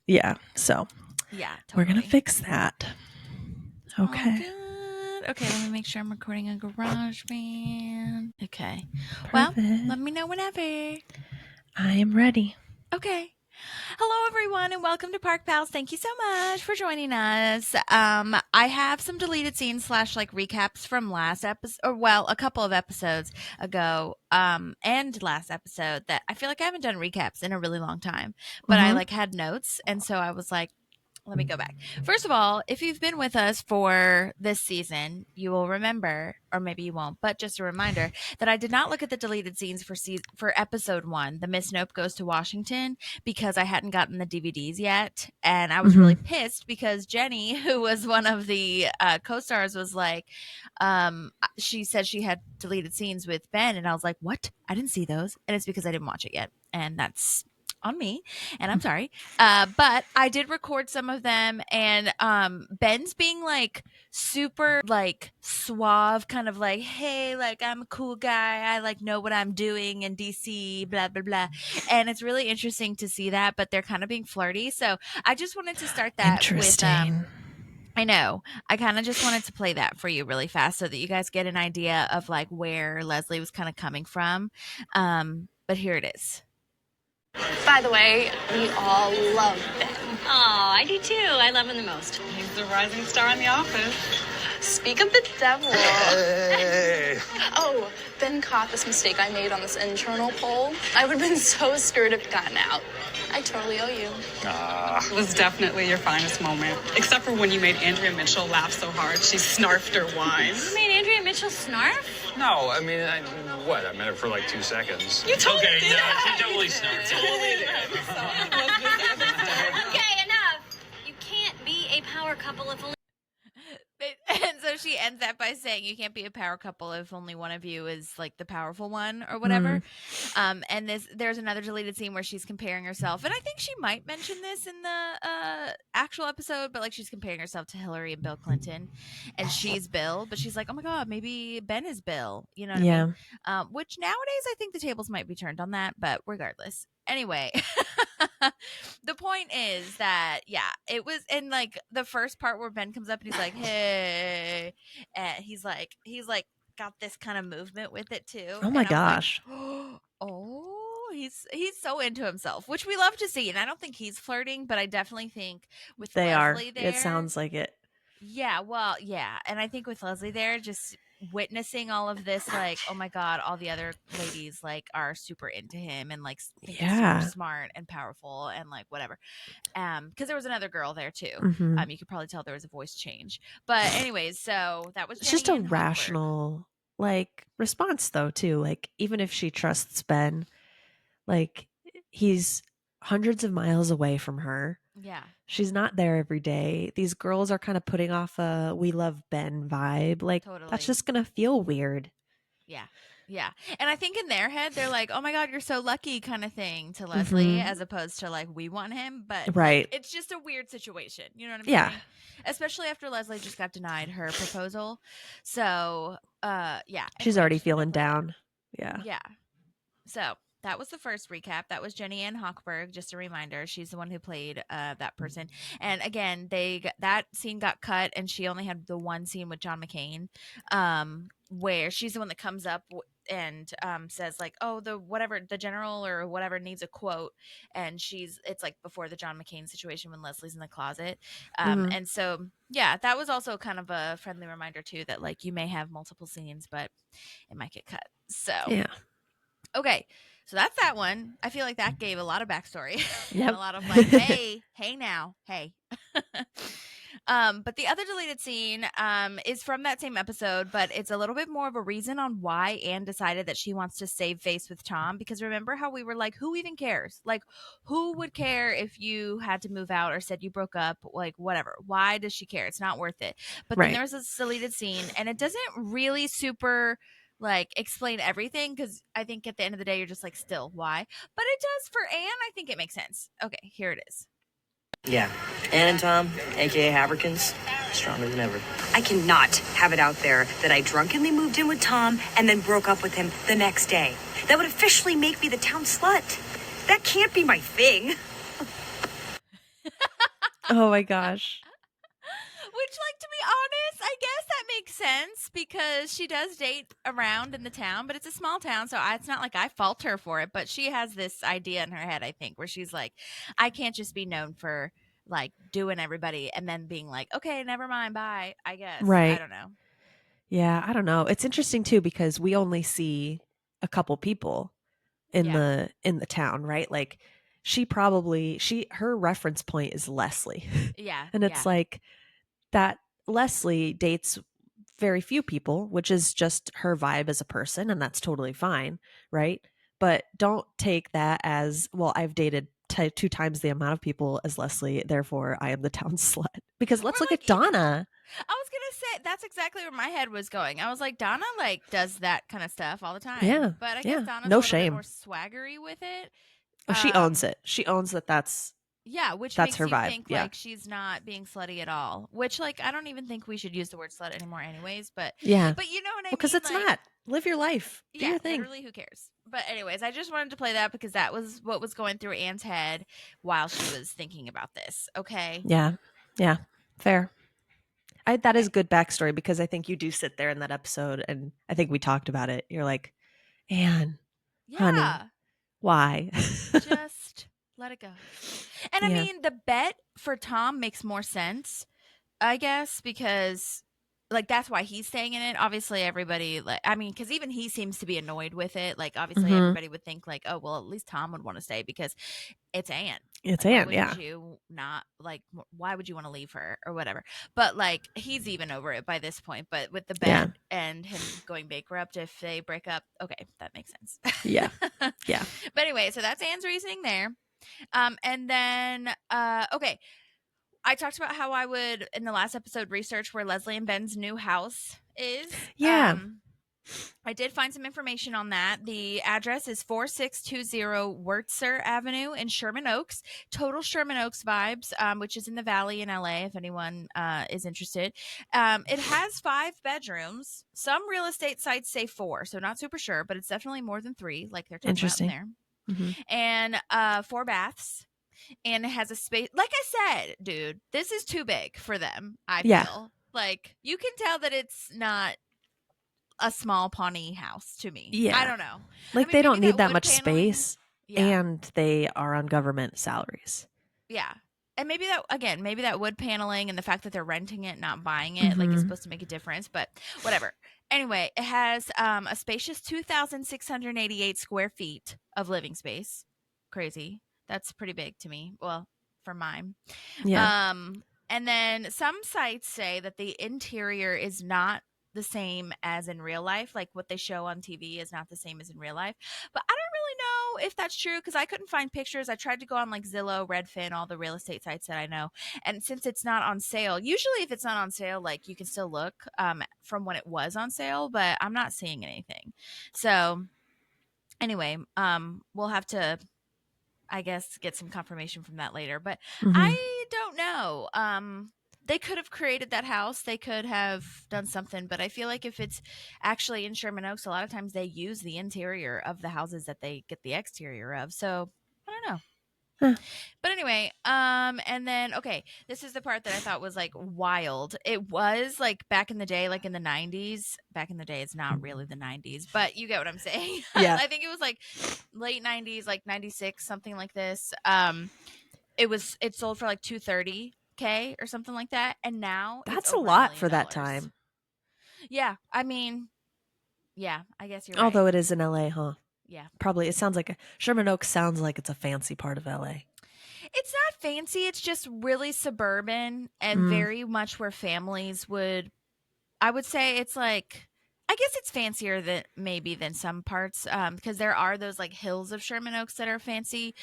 Yeah. So yeah, totally. We're going to fix that. Okay. Oh, good. Okay, let me make sure I'm recording a GarageBand. Okay. Perfect. Well, let me know whenever. I am ready. Okay. Hello, everyone, and welcome to Park Pals. Thank you so much for joining us. I have some deleted scenes / recaps from last episode, or well, a couple of episodes ago, and last episode that I feel like I haven't done recaps in a really long time, but I had notes, and so I was like, let me go back. First of all, if you've been with us for this season, you will remember, or maybe you won't, but just a reminder that I did not look at the deleted scenes for episode 1, The Miss Nope Goes to Washington, because I hadn't gotten the DVDs yet. And I was really pissed because Jenny, who was one of the co-stars, was like, she said she had deleted scenes with Ben. And I was like, what? I didn't see those. And it's because I didn't watch it yet. And that's on me, and I'm sorry, but I did record some of them, and Ben's being like super like suave, kind of like, hey, like I'm a cool guy, I like know what I'm doing in DC, blah blah blah, and it's really interesting to see that, but they're kind of being flirty, so I just wanted to start that with I know. I kind of just wanted to play that for you really fast so that you guys get an idea of like where Leslie was kind of coming from, but here it is. By the way, we all love Ben. Oh, I do too. I love him the most. He's the rising star in the office. Speak of the devil. Hey. Oh, Ben caught this mistake I made on this internal poll. I would have been so scared if it gotten out. I totally owe you. It was definitely your finest moment. Except for when you made Andrea Mitchell laugh so hard she snarfed her wine. You made Andrea Mitchell snarf? No, I mean, I meant it for like 2 seconds. You totally did. She totally snarfed. Okay, enough. You can't be a power couple if only... And so she ends that by saying you can't be a power couple if only one of you is like the powerful one or whatever. And there's another deleted scene where she's comparing herself, and I think she might mention this in the actual episode, but like she's comparing herself to Hillary and Bill Clinton, and she's Bill, but she's like, oh my god, maybe Ben is Bill, you know what I mean? Which nowadays I think the tables might be turned on that, but regardless. Anyway, the point is that, yeah, it was in like the first part where Ben comes up and he's like, hey, and he's like got this kind of movement with it too. Oh my gosh. Like, oh, he's so into himself, which we love to see. And I don't think he's flirting, but I definitely think with Leslie there. It sounds like it. Yeah, well, yeah. And I think with Leslie there, just witnessing all of this, like, oh my god, all the other ladies like are super into him and like think he's super smart and powerful and like whatever, because there was another girl there too. You could probably tell there was a voice change, but anyways, so that was Jenny, just a rational like response though too, like even if she trusts Ben, like he's hundreds of miles away from her. Yeah. She's not there every day. These girls are kind of putting off a we love Ben vibe. Like, that's just going to feel weird. Yeah. Yeah. And I think in their head, they're like, oh my God, you're so lucky kind of thing to Leslie, as opposed to like, we want him. But it's just a weird situation. You know what I mean? Yeah. Especially after Leslie just got denied her proposal. So, yeah. She's already feeling down. Yeah. Yeah. So that was the first recap. That was Jenny Ann Hochberg. Just a reminder, she's the one who played that person. And again, that scene got cut, and she only had the one scene with John McCain, where she's the one that comes up and says like, "Oh, the general or whatever needs a quote," and it's like before the John McCain situation when Leslie's in the closet, and so yeah, that was also kind of a friendly reminder too that like you may have multiple scenes, but it might get cut. So yeah, okay. So that's that one. I feel like that gave a lot of backstory. And a lot of like, hey now, hey. But the other deleted scene is from that same episode, but it's a little bit more of a reason on why Anne decided that she wants to save face with Tom. Because remember how we were like, who even cares? Like, who would care if you had to move out or said you broke up? Like, whatever. Why does she care? It's not worth it. But then there's this deleted scene, and it doesn't really super like explain everything, because I think at the end of the day you're just like, still why, but it does for Anne. I think it makes sense. Okay, here it is. Yeah, Anne and Tom, aka Haverkins, stronger than ever. I cannot have it out there that I drunkenly moved in with Tom and then broke up with him the next day. That would officially make me the town slut. That can't be my thing. Oh my gosh. Which, like, to be honest, I guess that makes sense because she does date around in the town, but it's a small town, so it's not like I fault her for it. But she has this idea in her head, I think, where she's like, I can't just be known for like doing everybody and then being like, okay, never mind, bye. I guess I Right. don't know. Yeah, I don't know. It's interesting too because we only see a couple people Yeah, in the town, right? Like her reference point is Leslie. yeah, And it's yeah, like that Leslie dates very few people, which is just her vibe as a person, and that's totally fine, right? But don't take that as, well, I've dated two times the amount of people as Leslie, therefore I am the town slut. Because or let's look like at even Donna. I was gonna say that's exactly where my head was going. I was like, Donna like does that kind of stuff all the Yeah, time, but I guess yeah, Donna's a no little bit more shame. swaggery with it. Oh, she owns Um, it. She owns that. yeah, which That's makes her you vibe. think Yeah, like she's not being slutty at all. Which like I don't even think we should use the word slut anymore, anyways. yeah. But you know what I Because mean? it's Like, not. Live your life. Do yeah, your thing. literally, who cares? But anyways, I just wanted to play that because that was what was going through Anne's head while she was thinking about this. Okay, Yeah, yeah. Fair. That is okay, good backstory because I think you do sit there in that episode, and I think we talked about it. You're like, Anne, honey, yeah. why? Just let it go. And I Yeah. mean, the bet for Tom makes more sense, I guess, because like that's why he's staying in it. Obviously, everybody like I mean, because even he seems to be annoyed with it. Like, obviously, Hmm. everybody would think like, oh, well, at least Tom would want to stay because it's Anne. It's Like, why Anne. wouldn't Yeah. you not like? Why would you want to leave her or whatever? But like, he's even over it by this point. But with the Yeah. bet and him going bankrupt if they break up, okay, that makes sense. Yeah. Yeah. But anyway, so that's Anne's reasoning there. And then, okay, I talked about how I would in the last episode research where Leslie and Ben's new house is. Yeah. I did find some information on that. The address is 4620 Wurtzer Avenue in Sherman Oaks. Total Sherman Oaks vibes, which is in the Valley in LA, if anyone is interested. It has 5 bedrooms. Some real estate sites say 4, so not super sure, but it's definitely more than 3, like they're talking about in Interesting. there. Hmm. And 4 baths. And it has a space. Like I said, dude, this is too big for them, I Yeah. feel. Like, you can tell that it's not a small Pawnee house to me. I Yeah. don't know. Like, I mean, they maybe don't need that that wood much paneling. space, Yeah. and they are on government salaries. Yeah. And maybe that, again, maybe that wood paneling and the fact that they're renting it, not buying it, like, is Hmm. supposed to make a difference, but whatever. Anyway, it has a spacious 2,688 square feet of living space. Crazy. That's pretty big to me. Well, for mine. Yeah. And then some sites say that the interior is not the same as in real life. Like, what they show on TV is not the same as in real life. But I don't really know if that's true because I couldn't find pictures. I tried to go on like Zillow, Redfin, all the real estate sites that I know. And since it's not on sale, usually if it's not on sale, like you can still look from when it was on sale, but I'm not seeing anything. So anyway, we'll have to, I guess, get some confirmation from that later. But Hmm. I don't know. They could have created that house. They could have done something. But I feel like if it's actually in Sherman Oaks, a lot of times they use the interior of the houses that they get the exterior of. So I don't know. Huh. But anyway, and then okay, this is the part that I thought was like wild. It was like back in the day, like in the 90s. Back in the day, it's not really the 90s, but you get what I'm saying. Yeah. I think it was like late 90s, like 96, something like this. It sold for like 230K or something like that, and now it's That's a over $1 lot million. for that time. Yeah, I mean, yeah, I guess you're Although right. it is in LA, huh? Yeah. Probably. It sounds like Sherman Oaks sounds like it's a fancy part of LA. It's not fancy. It's just really suburban and Mm. very much where families would. I would say it's like. I guess it's fancier than some parts because there are those like hills of Sherman Oaks that are fancy.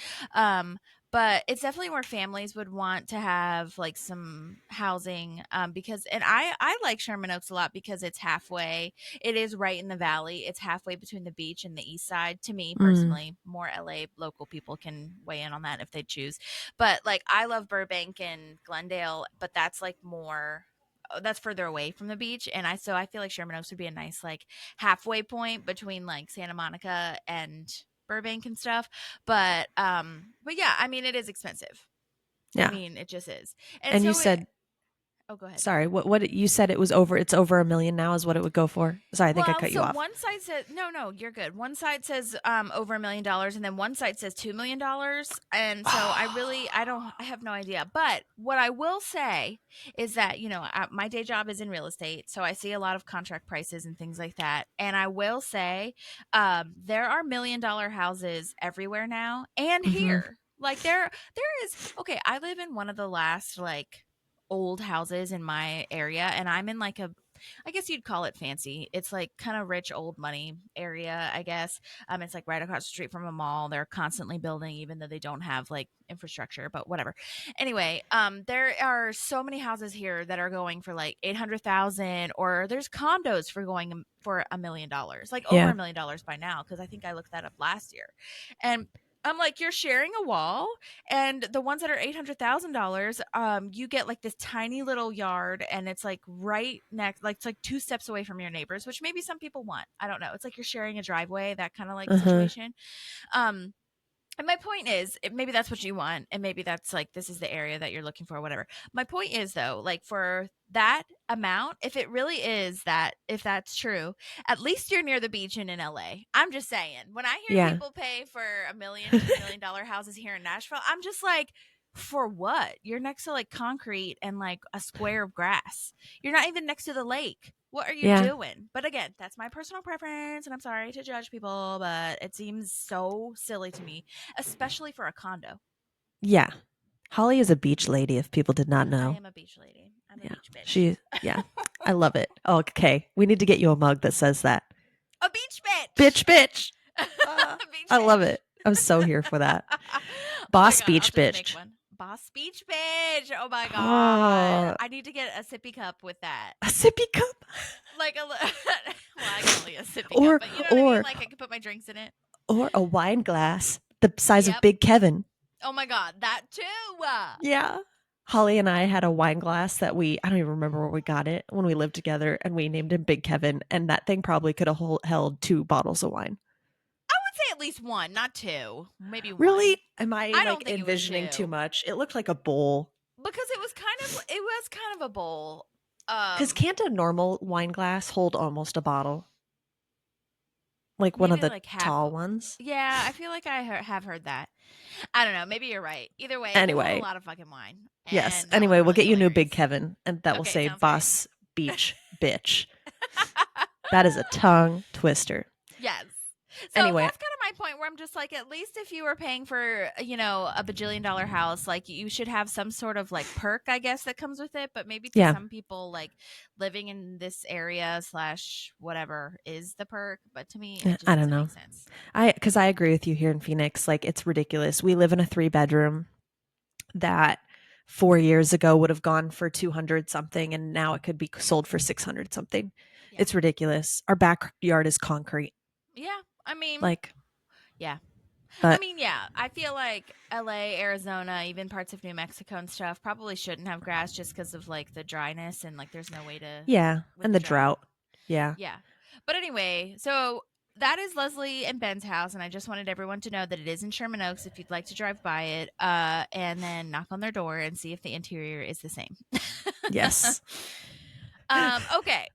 But it's definitely where families would want to have like some housing because and I like Sherman Oaks a lot because it's halfway. It is right in the valley. It's halfway between the beach and the east side. To me Mm. personally, more LA local people can weigh in on that if they choose. But like I love Burbank and Glendale, but that's like more that's further away from the beach and I feel like Sherman Oaks would be a nice like halfway point between like Santa Monica and Burbank and stuff. But yeah, I mean it is expensive. Yeah. I mean, it just is. And so you said, oh, go ahead. sorry, what you said it was over, it's over $1 million now is what it would go for. Sorry, I think I Well, cut you so off. one side says no, you're good. One side says over $1 million, and then one side says $2 million. And so I have no idea. But what I will say is that my day job is in real estate, so I see a lot of contract prices and things like that. And I will say, there are $1 million houses everywhere now, and here, like there is. Okay, I live in one of the last like old houses in my area, and I'm in like I guess you'd call it fancy. It's like kind of rich old money area, I guess. It's like right across the street from a mall. They're constantly building, even though they don't have like infrastructure, but whatever. Anyway, there are so many houses here that are going for like 800,000, or there's condos for going for $1 million, like over $1 million by now, because I think I looked that up last year, and I'm like, you're sharing a wall, and the ones that are $800,000, you get like this tiny little yard, and it's like right next, like it's like 2 steps away from your neighbors, which maybe some people want. I don't know. It's like you're sharing a driveway, that kind of like situation. Um, and my point is, maybe that's what you want, and maybe that's like this is the area that you're looking for, whatever. My point is, though, like for that amount, if it really is that, if that's true, at least you're near the beach and in LA. I'm just saying, when I hear Yeah. people pay for $1 million, $2 million houses here in Nashville, I'm just like, for what? You're next to like concrete and like a square of grass. You're not even next to the lake. What are you Yeah. doing? But again, that's my personal preference, and I'm sorry to judge people, but it seems so silly to me, especially for a condo. Yeah. Holly is a beach lady, if people did not I know. am a beach lady. I'm a Yeah. beach bitch. I love it. Okay. We need to get you a mug that says that. A beach bitch. Bitch. Beach I love bitch. it. I'm so here for that. Oh Boss my God, beach I'll just make bitch. one. Boss beach bitch. Oh my Oh. God. I need to get a sippy cup with that. A sippy cup? Like well, I can only a sippy Or- cup, but you know what I or- mean? Like I could put my drinks in it. Or a wine glass the size of Yep. Big Kevin. Oh my God, that too. Yeah. Holly and I had a wine glass that I don't even remember where we got it when we lived together, and we named him Big Kevin, and that thing probably could have held 2 bottles of wine. I would say at least one, not two, maybe one. Really? Am I I don't like think it was envisioning two. too much? It looked like a bowl. Because it was kind of a bowl. Because can't a normal wine glass hold almost a bottle? Like one of maybe the like half. tall ones? Yeah, I feel like I have heard that. I don't know. Maybe you're right. Either way, Anyway. it was a lot of fucking wine. Yes. And that Anyway, was we'll really get you a new Big hilarious. Kevin, and that will Okay, say sounds great. Boss Beach Bitch. That is a tongue twister. Yes. So Anyway. that's kind of my point, where I'm just like, at least if you were paying for, a bajillion-dollar house, like you should have some sort of like perk, I guess, that comes with it. But maybe to some people, like living in this area / whatever is the perk. But to me, it just I don't doesn't know. make sense. Because I agree with you here in Phoenix. Like, it's ridiculous. We live in a 3-bedroom that 4 years ago would have gone for 200 something, and now it could be sold for 600 something. Yeah. It's ridiculous. Our backyard is concrete. Yeah. I mean, Like, yeah. but I mean, yeah, I feel like LA, Arizona, even parts of New Mexico and stuff probably shouldn't have grass just because of like the dryness, and like there's no way to. yeah, with and the drought. Yeah. Yeah. But anyway, so that is Leslie and Ben's house, and I just wanted everyone to know that it is in Sherman Oaks if you'd like to drive by it, and then knock on their door and see if the interior is the same. Yes. Okay.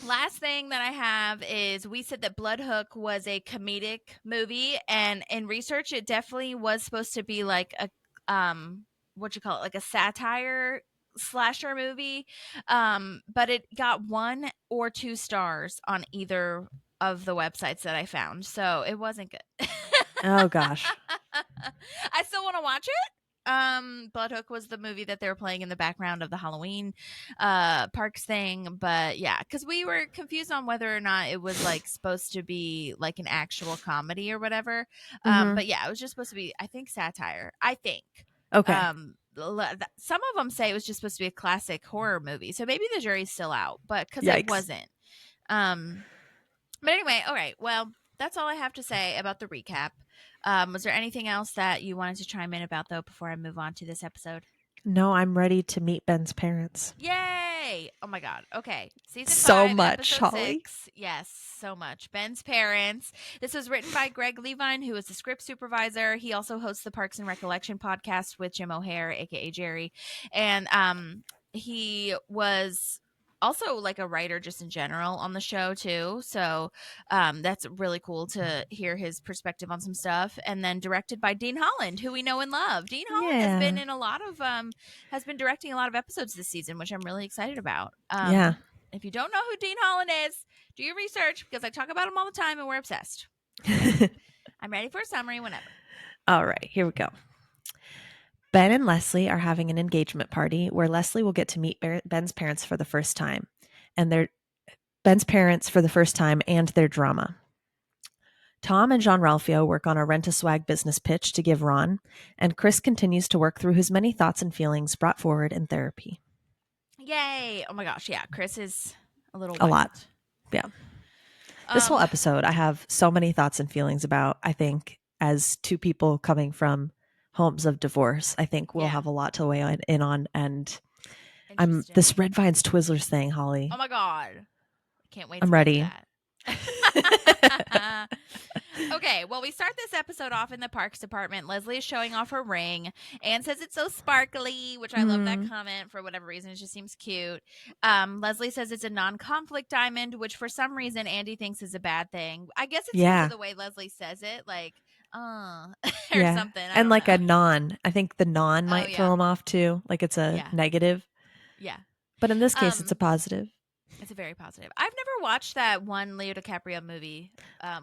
Last thing that I have is, we said that Blood Hook was a comedic movie, and in research it definitely was supposed to be like a what you call it, like a satire slasher movie, but it got 1 or 2 stars on either of the websites that I found, so it wasn't good. Oh gosh. I still want to watch it. Blood Hook was the movie that they were playing in the background of the Halloween parks thing, but yeah, because we were confused on whether or not it was like supposed to be like an actual comedy or whatever. But yeah, it was just supposed to be, I think, satire. I think. Okay. Some of them say it was just supposed to be a classic horror movie, so maybe the jury's still out, but because Yikes. it wasn't. But anyway, all right. Well, that's all I have to say about the recap. Was there anything else that you wanted to chime in about, though, before I move on to this episode? No, I'm ready to meet Ben's parents. Yay! Yay! Oh my god. Okay. Season So 5, much, episode Holly. 6. Yes, so much. Ben's parents. This was written by Greg Levine, who is the script supervisor. He also hosts the Parks and Recollection podcast with Jim O'Hare, aka Jerry. And he was also like a writer just in general on the show too. So that's really cool to hear his perspective on some stuff. And then directed by Dean Holland, who we know and love. Dean Holland has been in a lot of has been directing a lot of episodes this season, which I'm really excited about. Yeah. If you don't know who Dean Holland is, do your research because I talk about him all the time and we're obsessed. I'm ready for a summary whenever. All right, here we go. Ben and Leslie are having an engagement party where Leslie will get to meet Ben's parents for the first time, and their drama. Tom and Jean Ralphio work on a Rent-A-Swag business pitch to give Ron, and Chris continues to work through his many thoughts and feelings brought forward in therapy. Yay! Oh my gosh, yeah, Chris is a little A wild. lot. Yeah. This whole episode, I have so many thoughts and feelings about, I think, as two people coming from homes of divorce. I think we'll have a lot to weigh in on. And this Red Vines Twizzlers thing, Holly. Oh my god. Can't wait to I'm get ready. to that. Okay, well, we start this episode off in the parks department. Leslie is showing off her ring. Anne says it's so sparkly, which I love that comment for whatever reason. It just seems cute. Leslie says it's a non-conflict diamond, which for some reason Andy thinks is a bad thing. I guess it's because of the way Leslie says it, like, or something. And like a non. I think the non might throw him off too. Like it's a negative. Yeah. But in this case, it's a positive. It's a very positive. I've never watched that one Leo DiCaprio movie.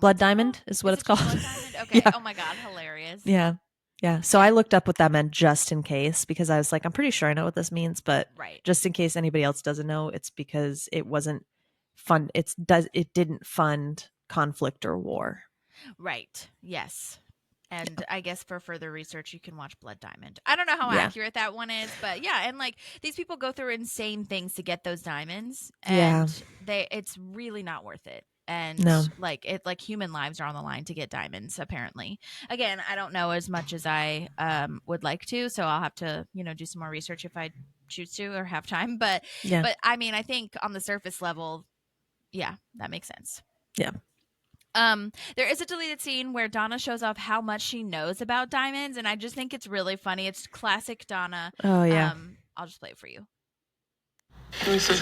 Blood Diamond is what it's called. Blood Diamond? Okay. Yeah. Oh my god, hilarious. Yeah. Yeah. So I looked up what that meant just in case, because I was like, I'm pretty sure I know what this means, but just in case anybody else doesn't know, it's because it wasn't fun. It didn't fund conflict or war. Right. Yes. And I guess for further research, you can watch Blood Diamond. I don't know how accurate that one is, but yeah. And like these people go through insane things to get those diamonds, and it's really not worth it. And like human lives are on the line to get diamonds. Apparently, again, I don't know as much as I would like to, so I'll have to do some more research if I choose to or have time. But I mean, I think on the surface level, yeah, that makes sense. Yeah. There is a deleted scene where Donna shows off how much she knows about diamonds, and I just think it's really funny. It's classic Donna. Oh yeah. I'll just play it for you. Let me see.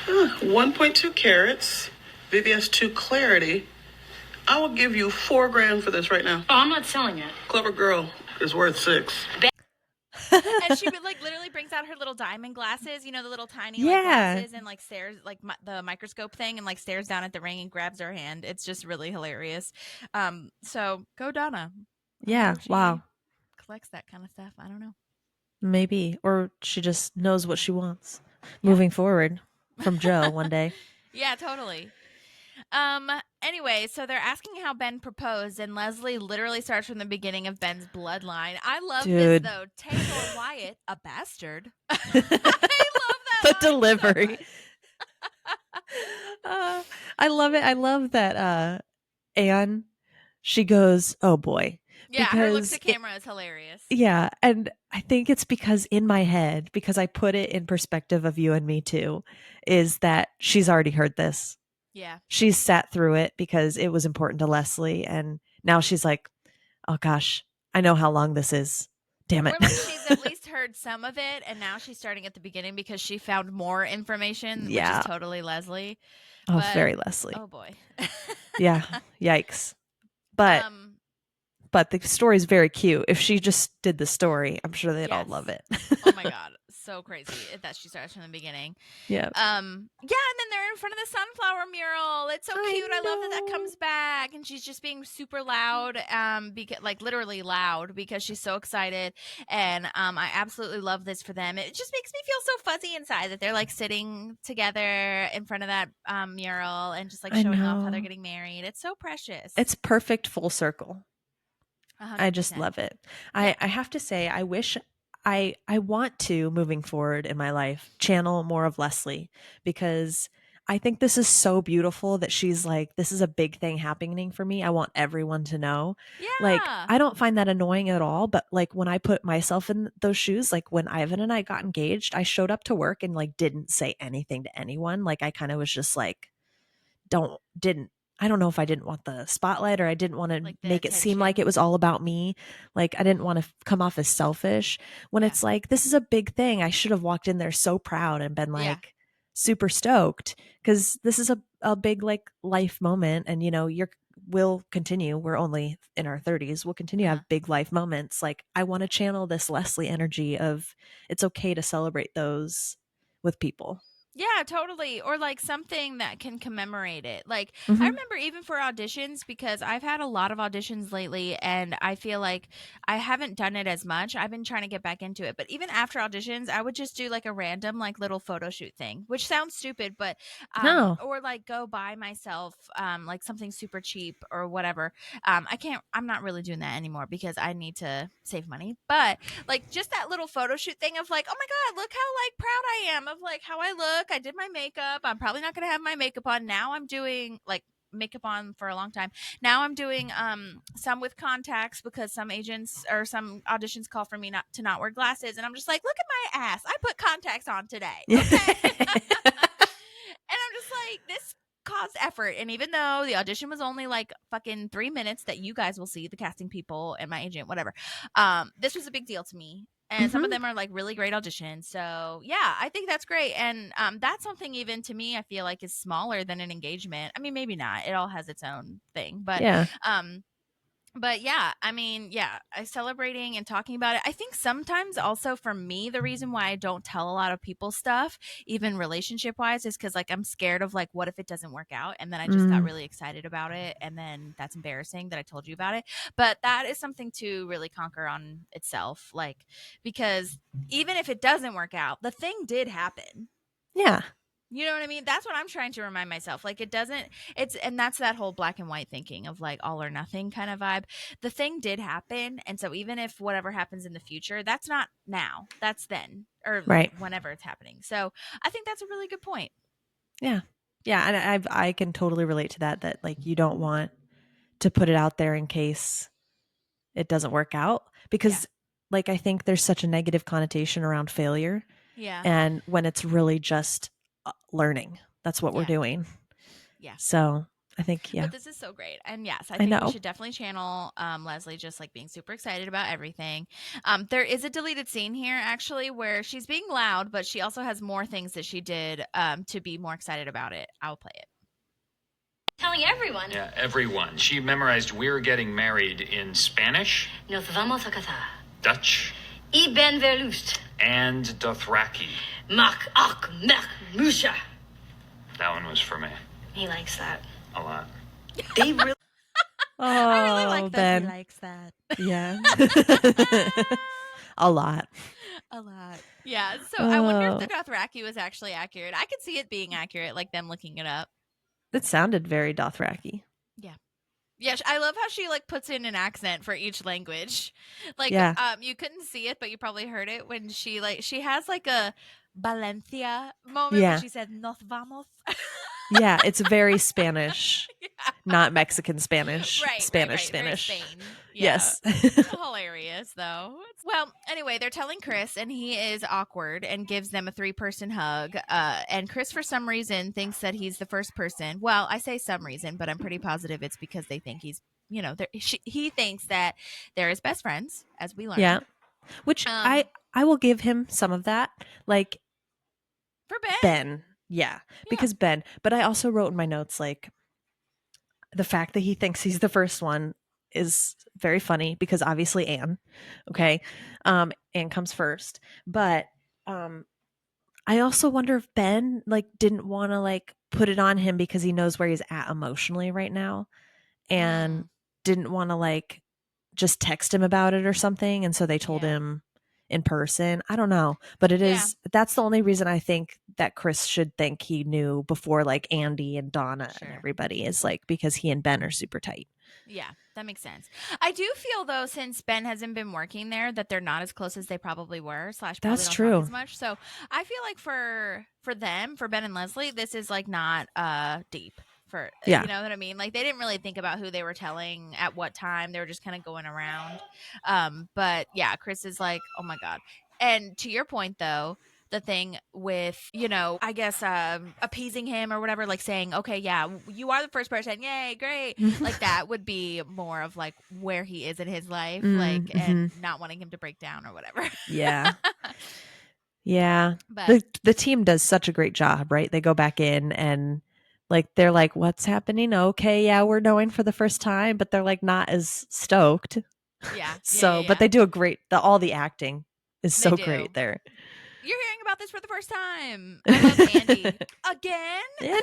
1.2 carats, VVS2 clarity. I will give you $4,000 for this right now. Oh, I'm not selling it. Clever girl is worth $6,000. And she would literally brings out her little diamond glasses, the little tiny glasses, and stares the microscope thing, and stares down at the ring and grabs her hand. It's just really hilarious. So go Donna. Yeah. Wow. Collects that kind of stuff. I don't know. Maybe, or she just knows what she wants moving forward from Joe one day. Yeah, totally. Anyway, so they're asking how Ben proposed, and Leslie literally starts from the beginning of Ben's bloodline. I love this though. Taylor Wyatt, a bastard. I love that. The delivery. I love it. I love that Anne, she goes, "Oh boy." Yeah, her looks at camera is hilarious. Yeah, and I think it's because in my head, because I put it in perspective of you and me too, is that she's already heard this. Yeah. She's sat through it because it was important to Leslie, and now she's like, oh gosh, I know how long this is. Damn it. Or she's at least heard some of it, and now she's starting at the beginning because she found more information, which is totally Leslie. Oh, very Leslie. Oh boy. Yeah. Yikes. But the story is very cute. If she just did the story, I'm sure they'd all love it. Oh my god, so crazy that she starts from the beginning. Yeah. And then they're in front of the sunflower mural. It's so cute. I love that comes back, and she's just being super loud, because literally loud because she's so excited. And I absolutely love this for them. It just makes me feel so fuzzy inside that they're sitting together in front of that mural and just showing off how they're getting married. It's so precious. It's perfect full circle. 100%. I just love it. I have to say, I wish I want to, moving forward in my life, channel more of Leslie, because I think this is so beautiful that she's like, this is a big thing happening for me. I want everyone to know. Like, Yeah. I don't find that annoying at all. But like, when I put myself in those shoes, like when Ivan and I got engaged, I showed up to work and like didn't say anything to anyone. Like, I kind of was just like, didn't, I don't know if I didn't want the spotlight or I didn't want to Like the make it seem like attention. it was all about me. Like, I didn't want to come off as selfish when Yeah. it's like, this is a big thing. I should have walked in there so proud and been Yeah. like super stoked because this is a big like life moment. And, you know, we'll continue. We're only in our 30s. We'll continue to Uh-huh. have big life moments. Like, I want to channel this Leslie energy of it's okay to celebrate those with people. Yeah, totally. Or like something that can commemorate it. Like I Mhm. remember even for auditions, because I've had a lot of auditions lately and I feel like I haven't done it as much. I've been trying to get back into it. But even after auditions, I would just do like a random like little photo shoot thing, which sounds stupid, but No. or like go buy myself like something super cheap or whatever. I'm not really doing that anymore because I need to save money. But like just that little photo shoot thing of like, oh my god, look how like proud I am of like how I look. I did my makeup. I'm probably not going to have my makeup on. Now I'm doing like makeup on for a long time. Now I'm doing some with contacts because some agents or some auditions call for me not to not wear glasses, and I'm just like, look at my ass. I put contacts on today. Okay. And I'm just like, this caused effort. And even though the audition was only like fucking 3 minutes that you guys will see, the casting people and my agent, whatever, this was a big deal to me. And some of Mhm. them are like really great auditions. So yeah, I think that's great. And that's something even to me, I feel like is smaller than an engagement. I mean, maybe not. It all has its own thing. Yeah. But yeah, I mean, yeah, celebrating and talking about it. I think sometimes also for me, the reason why I don't tell a lot of people stuff, even relationship wise, is because like I'm scared of like, what if it doesn't work out? And then I just got Mm. really excited about it. And then that's embarrassing that I told you about it. But that is something to really conquer on itself. Like, because even if it doesn't work out, the thing did happen. Yeah. You know what I mean? That's what I'm trying to remind myself. Like, it doesn't, and that's that whole black and white thinking of like all or nothing kind of vibe. The thing did happen. And so even if whatever happens in the future, that's not now, that's then or Right. whenever it's happening. So I think that's a really good point. Yeah. Yeah. And I can totally relate to that like you don't want to put it out there in case it doesn't work out because like I think there's such a negative connotation around failure. Yeah. And when it's really just learning, that's what we're Yeah. doing. Yeah. So I think, yeah. But this is so great. And yes, I I think we know. should definitely channel Leslie just like being super excited about everything. There is a deleted scene here actually where she's being loud, but she also has more things that she did to be more excited about it. I'll play it. Telling everyone. Yeah, everyone. She memorized "We're Getting Married" in Spanish, Nos vamos a casar. Dutch, Y ben verlust. and Dothraki. Mak ak mek musha. That one was for me. He likes that. A lot. They really Oh, I really like that Ben. he likes that. Yeah. A lot. A lot. Yeah. So I wonder if Oh. the Dothraki was actually accurate. I could see it being accurate, like them looking it up. It sounded very Dothraki. Yeah, I love how she like puts in an accent for each language. Like, Yeah. you couldn't see it, but you probably heard it when she has like a Valencia moment Yeah. when she said "Nos vamos." Yeah, it's very Spanish, not Mexican Spanish. Right, Spanish, very Spanish. Spain. Yes. Hilarious though. Well, anyway, they're telling Chris and he is awkward and gives them a 3-person hug. And Chris for some reason thinks that he's the first person. Well, I say some reason, but I'm pretty positive it's because they think he's, he thinks that they're his best friends, as we learned. Yeah. Which I will give him some of that. Like for Ben. Ben. Yeah. Because Ben. But I also wrote in my notes like the fact that he thinks he's the first one is very funny because obviously Anne. Okay. Anne comes first. But I also wonder if Ben like didn't want to like put it on him because he knows where he's at emotionally right now and didn't want to like just text him about it or something. And so they told him in person. I don't know. But that's the only reason I think that Chris should think he knew before like Andy and Donna and everybody is like because he and Ben are super tight. Yeah, that makes sense. I do feel though, since Ben hasn't been working there, that they're not as close as they probably were. / probably That's don't talk true. as much. So I feel like for them, for Ben and Leslie, this is like not deep. For Yeah. you know what I mean? Like they didn't really think about who they were telling at what time. They were just kind of going around. But yeah, Chris is like, oh my god. And to your point though, the thing with, I guess appeasing him or whatever, like saying, okay, yeah, you are the first person, yay, great, like that would be more of like where he is in his life, like, and not wanting him to break down or whatever. Yeah. Yeah. But The team does such a great job, right? They go back in and like they're like, what's happening? Okay, yeah, we're knowing for the first time, but they're like not as stoked. yeah, So, but they do a great all the acting is They so do. great there. You're hearing about this for the first time. I love Andy. Again?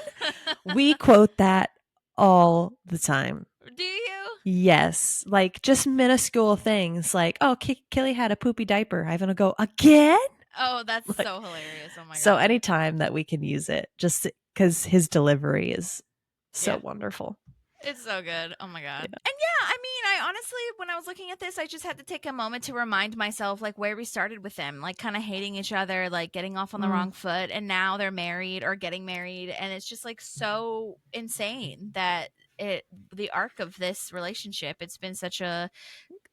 We quote that all the time. Do you? Yes, like just minuscule things like, oh, Killy had a poopy diaper. I'm gonna go again. Oh, that's Like, so hilarious. Oh my god. So anytime that we can use it, just because his delivery is so Yeah. wonderful. It's so good. Oh my god. And yeah, I mean, I honestly, when I was looking at this, I just had to take a moment to remind myself like where we started with them, like kind of hating each other, like getting off on the wrong foot, and now they're married or getting married, and it's just like so insane that the arc of this relationship, it's been such a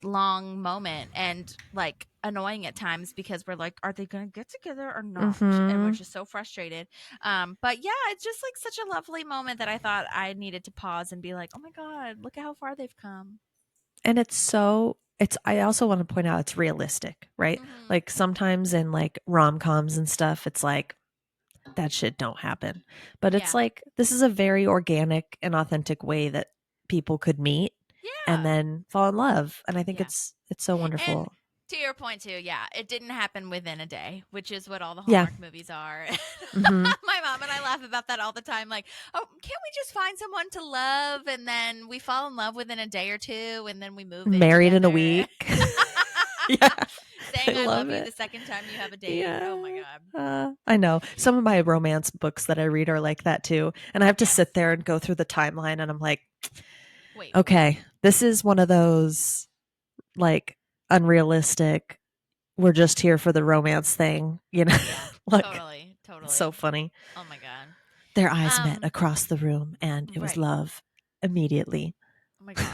long moment and like annoying at times because we're like, are they gonna get together or not? And we're just so frustrated. But yeah, it's just like such a lovely moment that I thought I needed to pause and be like, oh my god, look at how far they've come. And I also want to point out it's realistic, right? Like sometimes in like rom-coms and stuff, it's like that shit don't happen. But it's like this is a very organic and authentic way that people could meet and then fall in love. And I think it's so wonderful. And to your point too, yeah, it didn't happen within a day, which is what all the Hallmark movies are. My mom and I laugh about that all the time. Like, oh, can't we just find someone to love and then we fall in love within a day or two and then we move in Married together? in a week. Yeah. Saying I love you it. the second time you have a date. Yeah. Oh my god. I know. Some of my romance books that I read are like that too. And I have to sit there and go through the timeline and I'm like, wait, okay, this is one of those like unrealistic, we're just here for the romance thing, you know? Like, totally. so funny. Oh my god. Their eyes met across the room and it was love immediately. Oh my god.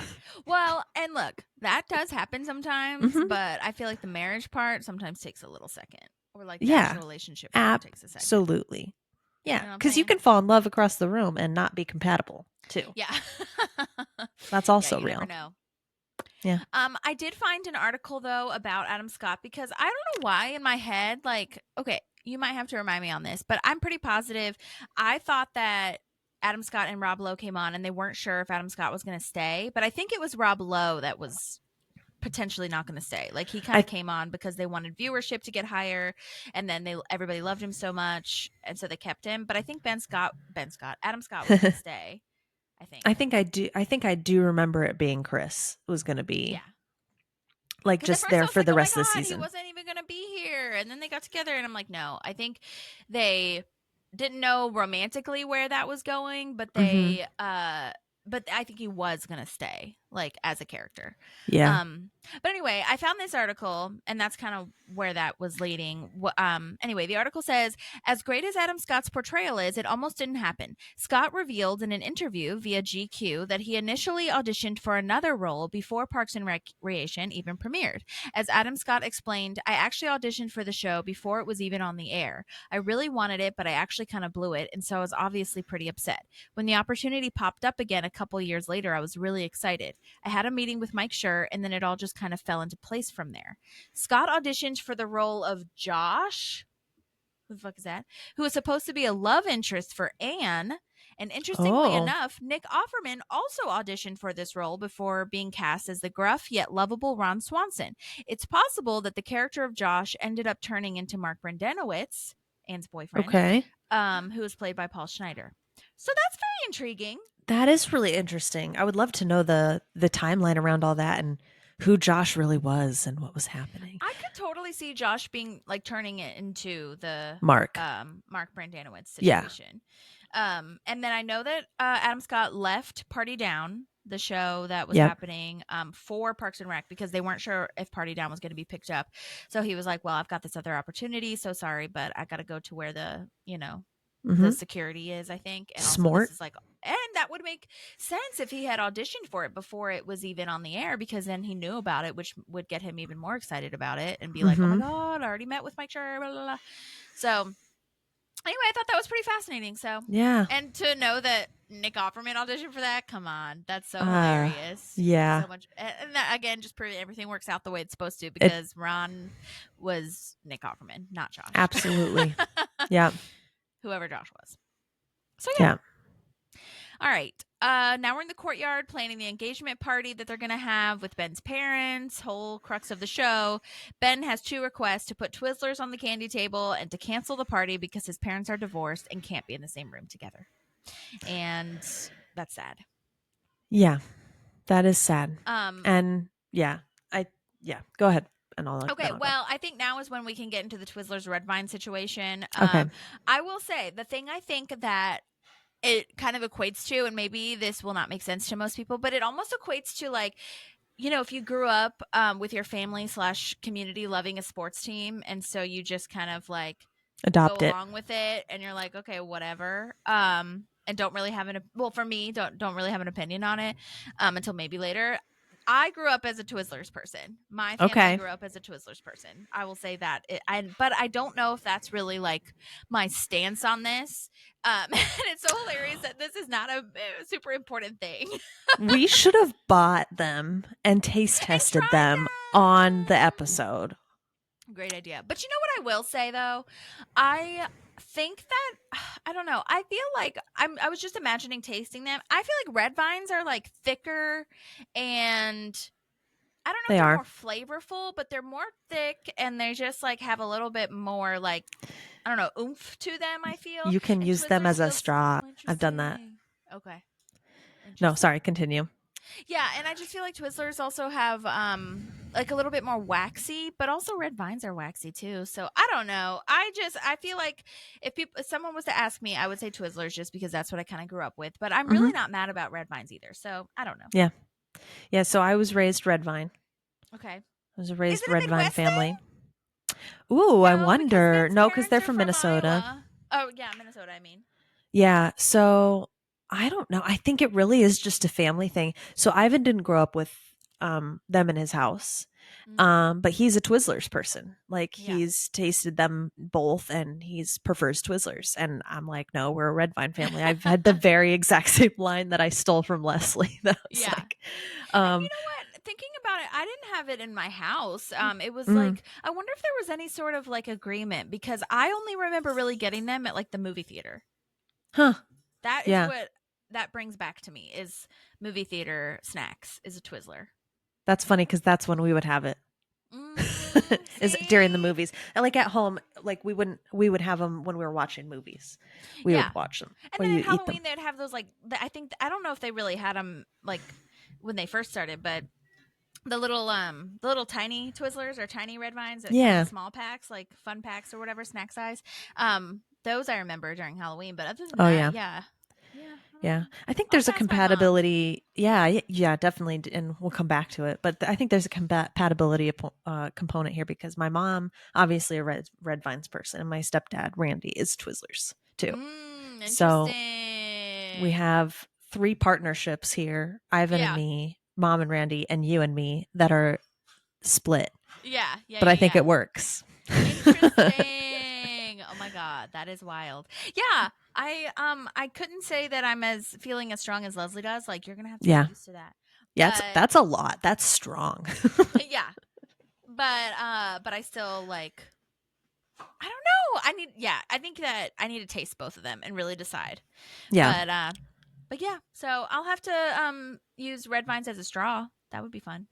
Well, and look, that does happen sometimes, but I feel like the marriage part sometimes takes a little second. Or like the actual relationship part takes a second. Absolutely. You know Yeah, what I'm because you saying? can fall in love across the room and not be compatible too. Yeah. That's also you real. never know. Yeah. I did find an article though about Adam Scott because I don't know why in my head, like, okay, you might have to remind me on this, but I'm pretty positive. I thought that Adam Scott and Rob Lowe came on and they weren't sure if Adam Scott was going to stay, but I think it was Rob Lowe that was potentially not going to stay. Like he kind of came on because they wanted viewership to get higher, and then everybody loved him so much, and so they kept him. But I think Adam Scott was going to stay. I think I do remember it being Chris was going to be like just at first there I was for like, the oh rest my of the God, season. He wasn't even going to be here, and then they got together, and I'm like, no, I think they didn't know romantically where that was going, but they but I think he was going to stay, like, as a character. Yeah. But anyway, I found this article, and that's kind of where that was leading. Anyway, the article says, as great as Adam Scott's portrayal is, it almost didn't happen. Scott revealed in an interview via GQ that he initially auditioned for another role before Parks and Recreation even premiered. As Adam Scott explained, I actually auditioned for the show before it was even on the air. I really wanted it, but I actually kind of blew it, and so I was obviously pretty upset. When the opportunity popped up again a couple years later, I was really excited. I had a meeting with Mike Schur, and then it all just kind of fell into place from there. Scott auditioned for the role of Josh. Who the fuck is that? Who was supposed to be a love interest for Anne. And interestingly enough, Nick Offerman also auditioned for this role before being cast as the gruff yet lovable Ron Swanson. It's possible that the character of Josh ended up turning into Mark Brendanawicz, Anne's boyfriend, who was played by Paul Schneider. So that's very intriguing. That is really interesting. I would love to know the timeline around all that and who Josh really was and what was happening. I could totally see Josh being like turning it into the Mark Brendanawicz situation. And then I know that Adam Scott left Party Down the show that was Yep. happening for Parks and Rec because they weren't sure if Party Down was going to be picked up. So he was like, well, I've got this other opportunity. So sorry, but I got to go to where the, Mm-hmm. the security is, I think. And also Smart. this is like, and that would make sense if he had auditioned for it before it was even on the air, because then he knew about it, which would get him even more excited about it and be like, oh my God, I already met with Mike Schur, blah, blah, blah. So anyway, I thought that was pretty fascinating. So Yeah. and to know that Nick Offerman auditioned for that, come on, that's so hilarious. Yeah. So much, and that, again, just proving everything works out the way it's supposed to, because Ron was Nick Offerman, not Josh. Absolutely. Yeah. Whoever Josh was. So Yeah. All right. Now we're in the courtyard planning the engagement party that they're going to have with Ben's parents. Whole crux of the show. Ben has 2 requests: to put Twizzlers on the candy table and to cancel the party because his parents are divorced and can't be in the same room together. And that's sad. Yeah. That is sad. And go ahead. And all okay, well, I think now is when we can get into the Twizzlers Red Vine situation. Okay. I will say the thing I think that it kind of equates to, and maybe this will not make sense to most people, but it almost equates to, like, if you grew up with your family / community loving a sports team, and so you just kind of like adopt go it along with it, and you're like, okay, whatever, and don't really have for me, don't really have an opinion on it until maybe later. I grew up as a Twizzlers person. My family grew up as a Twizzlers person. I will say that. But I don't know if that's really like my stance on this. And it's so hilarious that this is not a super important thing. We should have bought them and taste tested them on the episode. Great idea. But you know what I will say, though? I think that, I don't know, I feel like I was just imagining tasting them. I feel like red vines are like thicker, and I don't know if they're more flavorful, but they're more thick, and they just like have a little bit more like, I don't know, oomph to them, I feel. You can use them as a straw. I've done that. Okay. No, sorry, continue. Yeah, and I just feel like Twizzlers also have like a little bit more waxy, but also red vines are waxy too. So I don't know. I feel like if someone was to ask me, I would say Twizzlers just because that's what I kind of grew up with. But I'm really not mad about red vines either. So I don't know. Yeah. Yeah, so I was raised red vine. Okay. I was raised red vine family. Ooh, no, I wonder. No, because they're from Minnesota. Iowa. Oh, yeah, Minnesota, I mean. Yeah, so I don't know. I think it really is just a family thing. So Ivan didn't grow up with them in his house. But he's a Twizzlers person. Like, he's tasted them both and he prefers Twizzlers. And I'm like, no, we're a red vine family. I've had the very exact same line that I stole from Leslie. That was like, and you know what? Thinking about it, I didn't have it in my house. It was like, I wonder if there was any sort of like agreement, because I only remember really getting them at like the movie theater. Huh. That is what that brings back to me, is movie theater snacks is a Twizzler. That's funny because that's when we would have it. Is during the movies. And like at home, like we would have them when we were watching movies. We would watch them. And then at Halloween they'd have those like, I don't know if they really had them like when they first started, but the little tiny Twizzlers or tiny red vines, small packs, like fun packs or whatever, snack size. Those I remember during Halloween, but other than that, yeah. I think there's a compatibility. Yeah, definitely. And we'll come back to it. But I think there's a compatibility component here, because my mom, obviously a red vines person, and my stepdad, Randy, is Twizzlers too. So we have 3 partnerships here, Ivan and me, Mom and Randy, and you and me, that are split. Yeah. But I think it works. Interesting. Oh my God, that is wild. Yeah. I couldn't say that I'm feeling as strong as Leslie does. Like, you're gonna have to get used to that. Yeah, that's a lot. That's strong. Yeah, but I still like. I don't know. I think that I need to taste both of them and really decide. Yeah. But yeah. So I'll have to use red vines as a straw. That would be fun.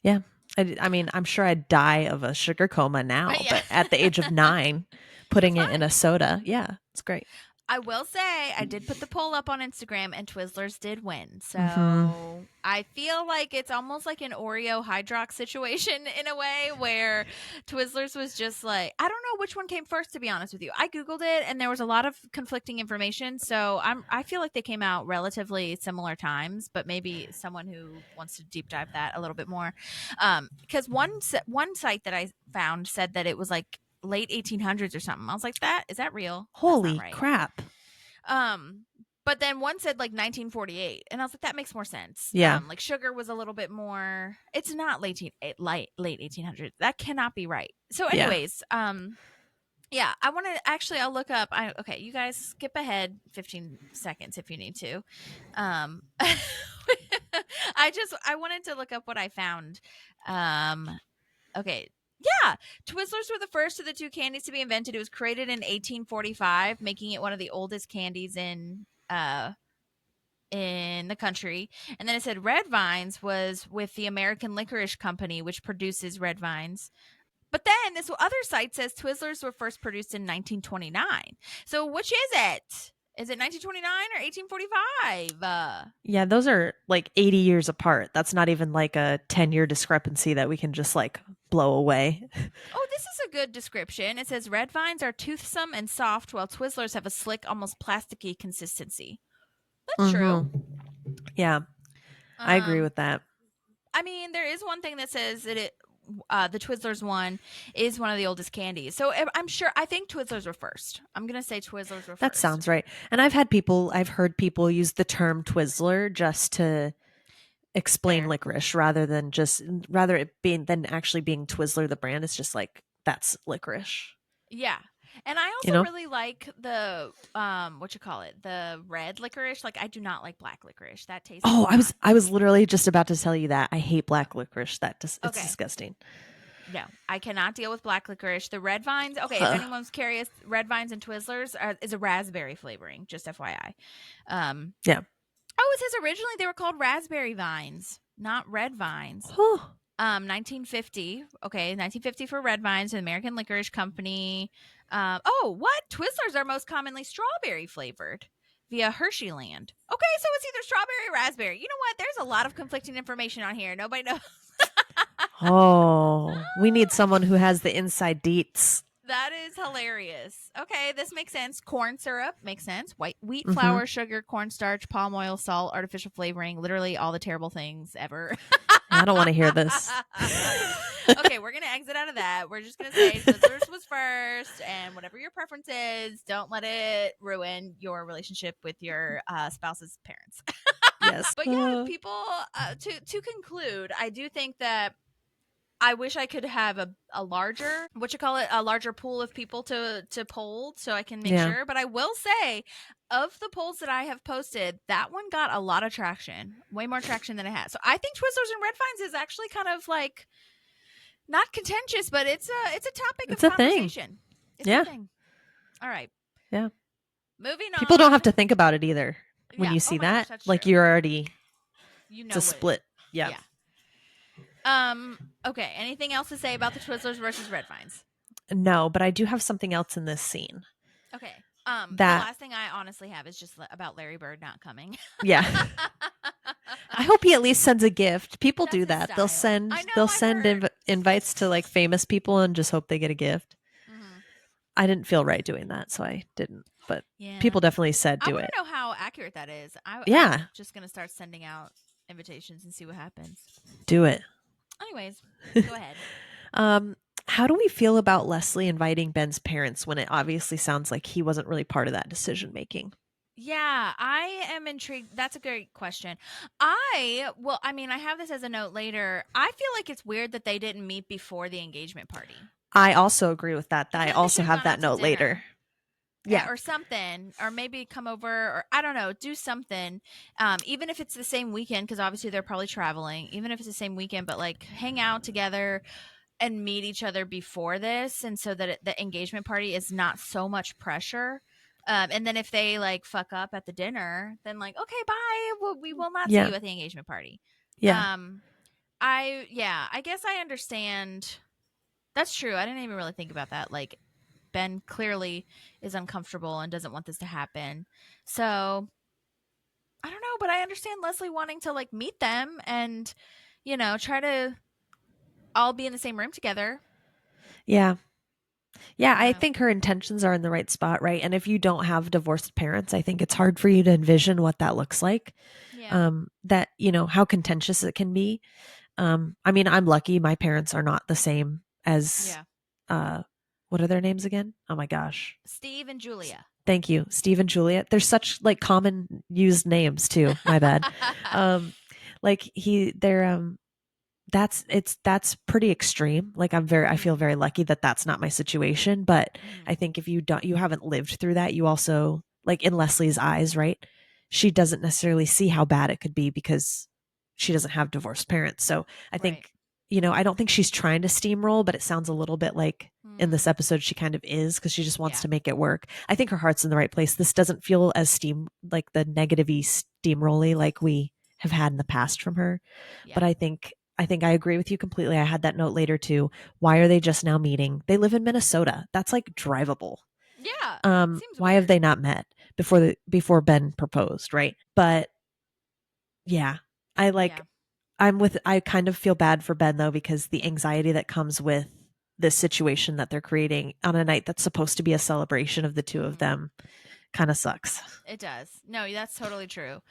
Yeah. I mean, I'm sure I'd die of a sugar coma now, but at the age of 9, putting it in a soda, it's great. I will say I did put the poll up on Instagram and Twizzlers did win. So Mhm. I feel like it's almost like an Oreo Hydrox situation in a way where Twizzlers was just like, I don't know which one came first, to be honest with you. I Googled it and there was a lot of conflicting information. So I feel like they came out relatively similar times, but maybe someone who wants to deep dive that a little bit more. Because one site that I found said that it was like late 1800s or something. I was like, is that real? That's not Holy right. crap. But then one said like 1948, and I was like, that makes more sense. Yeah. Like sugar was a little bit more. It's not late 1800s. That cannot be right. So, Yeah. anyways, yeah, I want to actually. I'll look up. Okay, you guys skip ahead 15 seconds if you need to. I wanted to look up what I found. Okay. Yeah, Twizzlers were the first of the two candies to be invented. It was created in 1845, making it one of the oldest candies in the country. And then it said Red Vines was with the American Licorice Company, which produces red vines. But then this other site says Twizzlers were first produced in 1929. So which is it? Is it 1929 or 1845? Yeah, those are like 80 years apart. That's not even like a 10-year discrepancy that we can just like blow away. Oh, this is a good description. It says red vines are toothsome and soft, while Twizzlers have a slick, almost plasticky consistency. That's true. Yeah, I agree with that. I mean, there is one thing that says that the Twizzlers one is one of the oldest candies. So I think Twizzlers were first. I'm going to say Twizzlers were first. That sounds right. And I've heard people use the term Twizzler just to explain licorice rather than actually being Twizzler the brand. It's just like, that's licorice. Yeah. And I also really like the the red licorice. Like, I do not like black licorice. That tastes I was literally just about to tell you that. I hate black licorice. It's disgusting. No, I cannot deal with black licorice. The red vines, okay, if anyone's curious, red vines and Twizzlers is a raspberry flavoring, just FYI. Yeah. Oh, it says originally they were called raspberry vines, not red vines. 1950. Okay, 1950 for red vines, the American Licorice Company. What? Twizzlers are most commonly strawberry flavored via Hersheyland. Okay, so it's either strawberry or raspberry. You know what? There's a lot of conflicting information on here. Nobody knows. Oh, we need someone who has the inside deets. That is hilarious. Okay, this makes sense. Corn syrup makes sense. Wheat flour, sugar, cornstarch, palm oil, salt, artificial flavoring, literally all the terrible things ever. I don't want to hear this. Okay, we're going to exit out of that. We're just going to say Twizzlers was first, and whatever your preference is, don't let it ruin your relationship with your spouse's parents. Yes. But yeah, people, to conclude, I do think that I wish I could have a larger, a larger pool of people to poll so I can make sure. But I will say, of the polls that I have posted, that one got a lot of traction, way more traction than it has. So I think Twizzlers and Red Vines is actually kind of like not contentious, but it's a topic of conversation. It's a thing. All right. Yeah. Moving on. People don't have to think about it either when you see that. Gosh, like, you're already, it's a split. Yeah. Okay. Anything else to say about the Twizzlers versus Red Vines? No, but I do have something else in this scene. Okay. The last thing I honestly have is just about Larry Bird not coming. Yeah. I hope he at least sends a gift. People do that. They'll send invites to like famous people and just hope they get a gift. Mm-hmm. I didn't feel right doing that, so I didn't. But people definitely said do it. I want to know how accurate that is. I'm just going to start sending out invitations and see what happens. Do it. Anyways, go ahead. How do we feel about Leslie inviting Ben's parents when it obviously sounds like he wasn't really part of that decision making? Yeah, I am intrigued. That's a great question. I have this as a note later. I feel like it's weird that they didn't meet before the engagement party. I also agree with that. I also have that note later. Yeah, or something, or maybe come over, or I don't know, do something. Even if it's the same weekend, because obviously they're probably traveling. Even if it's the same weekend, but like hang out together and meet each other before this, and so that the engagement party is not so much pressure. And then if they like fuck up at the dinner, then like, okay, bye. We will not see you at the engagement party. Yeah. I guess I understand. That's true. I didn't even really think about that. Like, Ben clearly is uncomfortable and doesn't want this to happen. So I don't know, but I understand Leslie wanting to like meet them and, try to all be in the same room together. Yeah. Yeah, I Yeah. think her intentions are in the right spot, right? And if you don't have divorced parents, I think it's hard for you to envision what that looks like. Yeah. That, how contentious it can be. I mean, I'm lucky my parents are not the same as Yeah. what are their names again? Oh my gosh. Steve and Julia. Thank you. Steve and Juliet. They're such like common used names too. My bad. Like they're that's pretty extreme. Like I feel very lucky that that's not my situation, but I think if you haven't lived through that, you also like in Leslie's eyes, right? She doesn't necessarily see how bad it could be because she doesn't have divorced parents. So I think, I don't think she's trying to steamroll, but it sounds a little bit like in this episode she kind of is because she just wants to make it work. I think her heart's in the right place. This doesn't feel as like the negative-y steamrolly like we have had in the past from her. Yeah. But I think I agree with you completely. I had that note later too. Why are they just now meeting? They live in Minnesota. That's like drivable. Yeah. Why have they not met before Ben proposed, right? But yeah, I kind of feel bad for Ben though because the anxiety that comes with this situation that they're creating on a night that's supposed to be a celebration of the two of them kind of sucks. It does. No, that's totally true.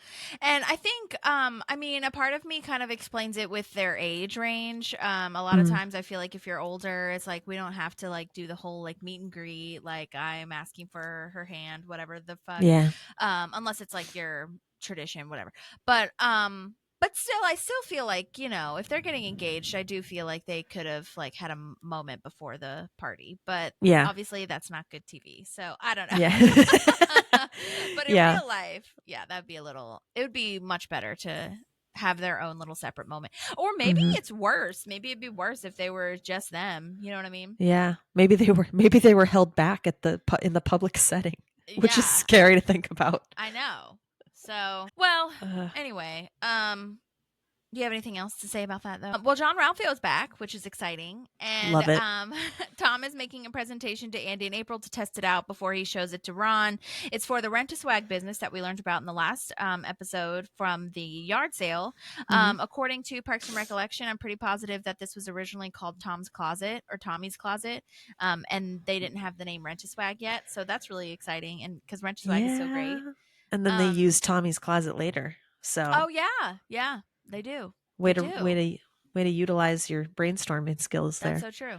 And I think, I mean, a part of me kind of explains it with their age range. A lot of times I feel like if you're older, it's like we don't have to like do the whole like meet and greet, like I'm asking for her hand, whatever the fuck. Yeah. Unless it's like your tradition, whatever. But still, I still feel like, if they're getting engaged, I do feel like they could have like had a moment before the party. But obviously that's not good TV. So I don't know. Yeah. But in real life, it would be much better to have their own little separate moment. Or maybe it's worse. Maybe it'd be worse if they were just them. You know what I mean? Yeah. Maybe they were held back in the public setting, which is scary to think about. I know. So, well, anyway, do you have anything else to say about that, though? Well, John Ralphio's back, which is exciting. And Love it. Tom is making a presentation to Andy and April to test it out before he shows it to Ron. It's for the Rent-A-Swag business that we learned about in the last episode from the yard sale. According to Parks and Recollection, I'm pretty positive that this was originally called Tom's Closet or Tommy's Closet. And they didn't have the name Rent-A-Swag yet. So that's really exciting. And because Rent-A-Swag is so great. And then they used Tommy's Closet later. So Oh, yeah. Yeah. They do. Way to utilize your brainstorming skills there. That's so true.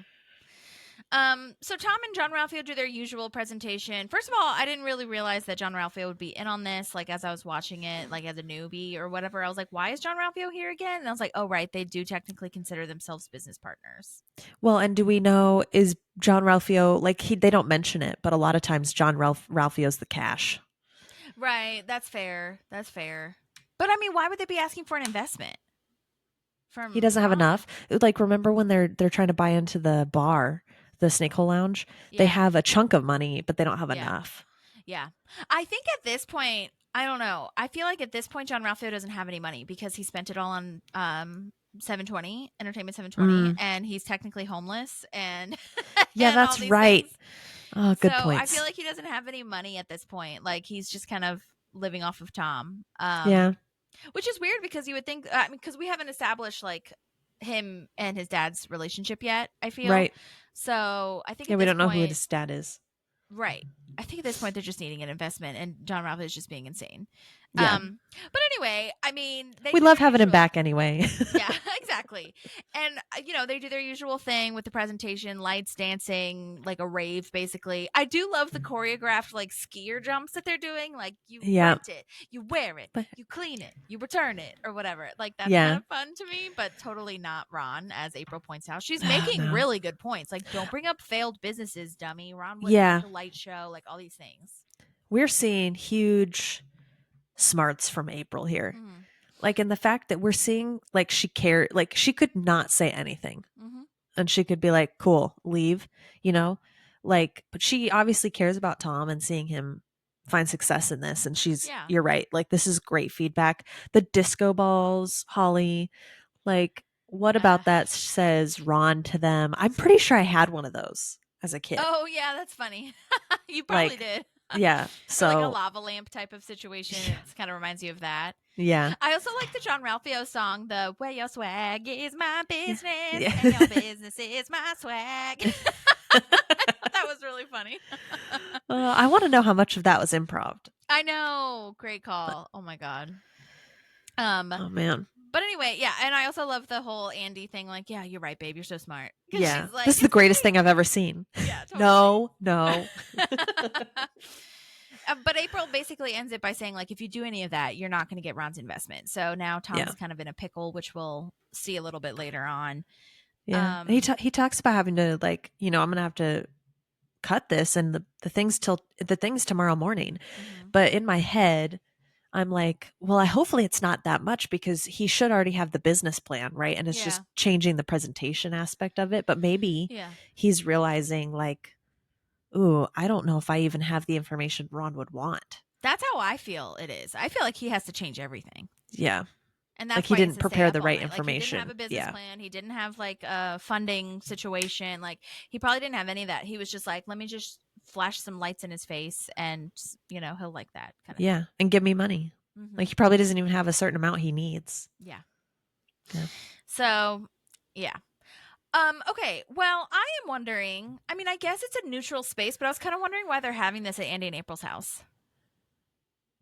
So Tom and John Ralphio do their usual presentation. First of all, I didn't really realize that John Ralphio would be in on this. Like as I was watching it, like as a newbie or whatever, I was like, "Why is John Ralphio here again?" And I was like, "Oh, right, they do technically consider themselves business partners." Well, and do we know is John Ralphio like they don't mention it, but a lot of times John Ralphio's the cash. Right. That's fair. That's fair. But I mean, why would they be asking for an investment? He doesn't have enough. Like, remember when they're trying to buy into the bar, the Snake Hole Lounge? Yeah. They have a chunk of money, but they don't have enough. Yeah. I think at this point, I don't know. I feel like at this point, John Ralphio doesn't have any money because he spent it all on 720, Entertainment 720, and he's technically homeless. And yeah, and that's right. Things. Oh, good point. I feel like he doesn't have any money at this point. Like, he's just kind of living off of Tom. Yeah. Which is weird because you would think, because we haven't established like him and his dad's relationship yet, I feel. Right. So I think we don't know who his dad is. Right. I think at this point they're just needing an investment and John Ralphio is just being insane. Yeah. But anyway, I mean, we love having him back anyway. Yeah, exactly. And, they do their usual thing with the presentation, lights, dancing, like a rave, basically. I do love the choreographed, like, skier jumps that they're doing. Like, you rent it, you wear it, you clean it, you return it, or whatever. Like, that's kind of fun to me, but totally not Ron, as April points out. She's making really good points. Like, don't bring up failed businesses, dummy. Ron would have the light show, like, all these things. We're seeing huge smarts from April here. Like in the fact that we're seeing like she cared, like she could not say anything and she could be like, cool, leave, like, but she obviously cares about Tom and seeing him find success in this. And you're right. Like, this is great feedback. The disco balls, Holly, like what about that says Ron to them? I'm pretty sure I had one of those. as a kid. Oh yeah, that's funny. You probably Like, did. yeah. Or So like a lava lamp type of situation. It kind of reminds you of that. yeah. I also like the John Ralphio song, the "Where Your Swag Is My Business Yeah. and Your Business Is My Swag." I thought that was really funny. I want to know how much of that was improv. I know, great call. Oh my god. Oh man. But anyway, yeah, and I also love the whole Andy thing. Like, yeah, you're right, babe. You're so smart. 'Cause Yeah. she's like, This is the "It's greatest great." thing I've ever seen. Yeah, totally. No. But April basically ends it by saying, like, if you do any of that, you're not going to get Ron's investment. So now Tom's Yeah. kind of in a pickle, which we'll see a little bit later on. Yeah. And he talks about having to, like, I'm going to have to cut this and the things tomorrow morning. Mhm. But in my head, I'm like, well, hopefully it's not that much because he should already have the business plan, right? And it's just changing the presentation aspect of it. But maybe he's realizing, like, ooh, I don't know if I even have the information Ron would want. That's how I feel it is. I feel like he has to change everything. Yeah. And that's like he why he has didn't to stay prepare up the all right night. Like, information. he didn't have a business plan. He didn't have like a funding situation. Like, he probably didn't have any of that. He was just like, let me just flash some lights in his face and, he'll like that kind of thing. And give me money. Mhm. Like, he probably doesn't even have a certain amount he needs. Yeah. Yeah. So, yeah. Okay. Well, I am wondering, I mean, I guess it's a neutral space, but I was kind of wondering why they're having this at Andy and April's house.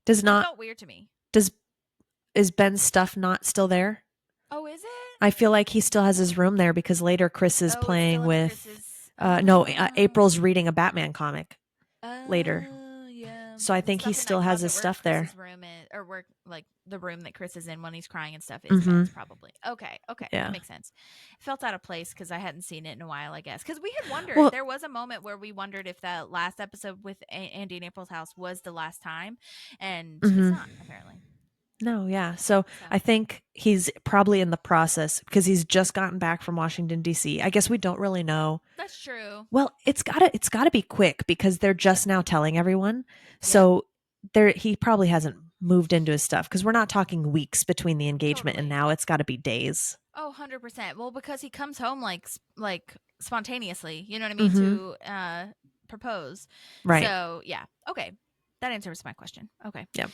It felt weird to me. Is Ben's stuff not still there? Oh, is it? I feel like he still has his room there because later Chris is playing with April's reading a Batman comic later. Yeah. So I think he still has his stuff there. Room or like the room that Chris is in when he's crying and stuff is Ben's probably. Okay. Yeah. That makes sense. It felt out of place because I hadn't seen it in a while, I guess. Because we had wondered, there was a moment where we wondered if that last episode with Andy and April's house was the last time, and it's not, apparently. No, yeah. So I think he's probably in the process because he's just gotten back from Washington, D.C. I guess we don't really know. That's true. Well, it's gotta be quick because they're just now telling everyone. So he probably hasn't moved into his stuff because we're not talking weeks between the engagement and now. It's got to be days. Oh, 100%. Well, because he comes home like spontaneously, you know what I mean, to propose. Right. So, yeah. Okay. That answers my question. Okay. Yeah.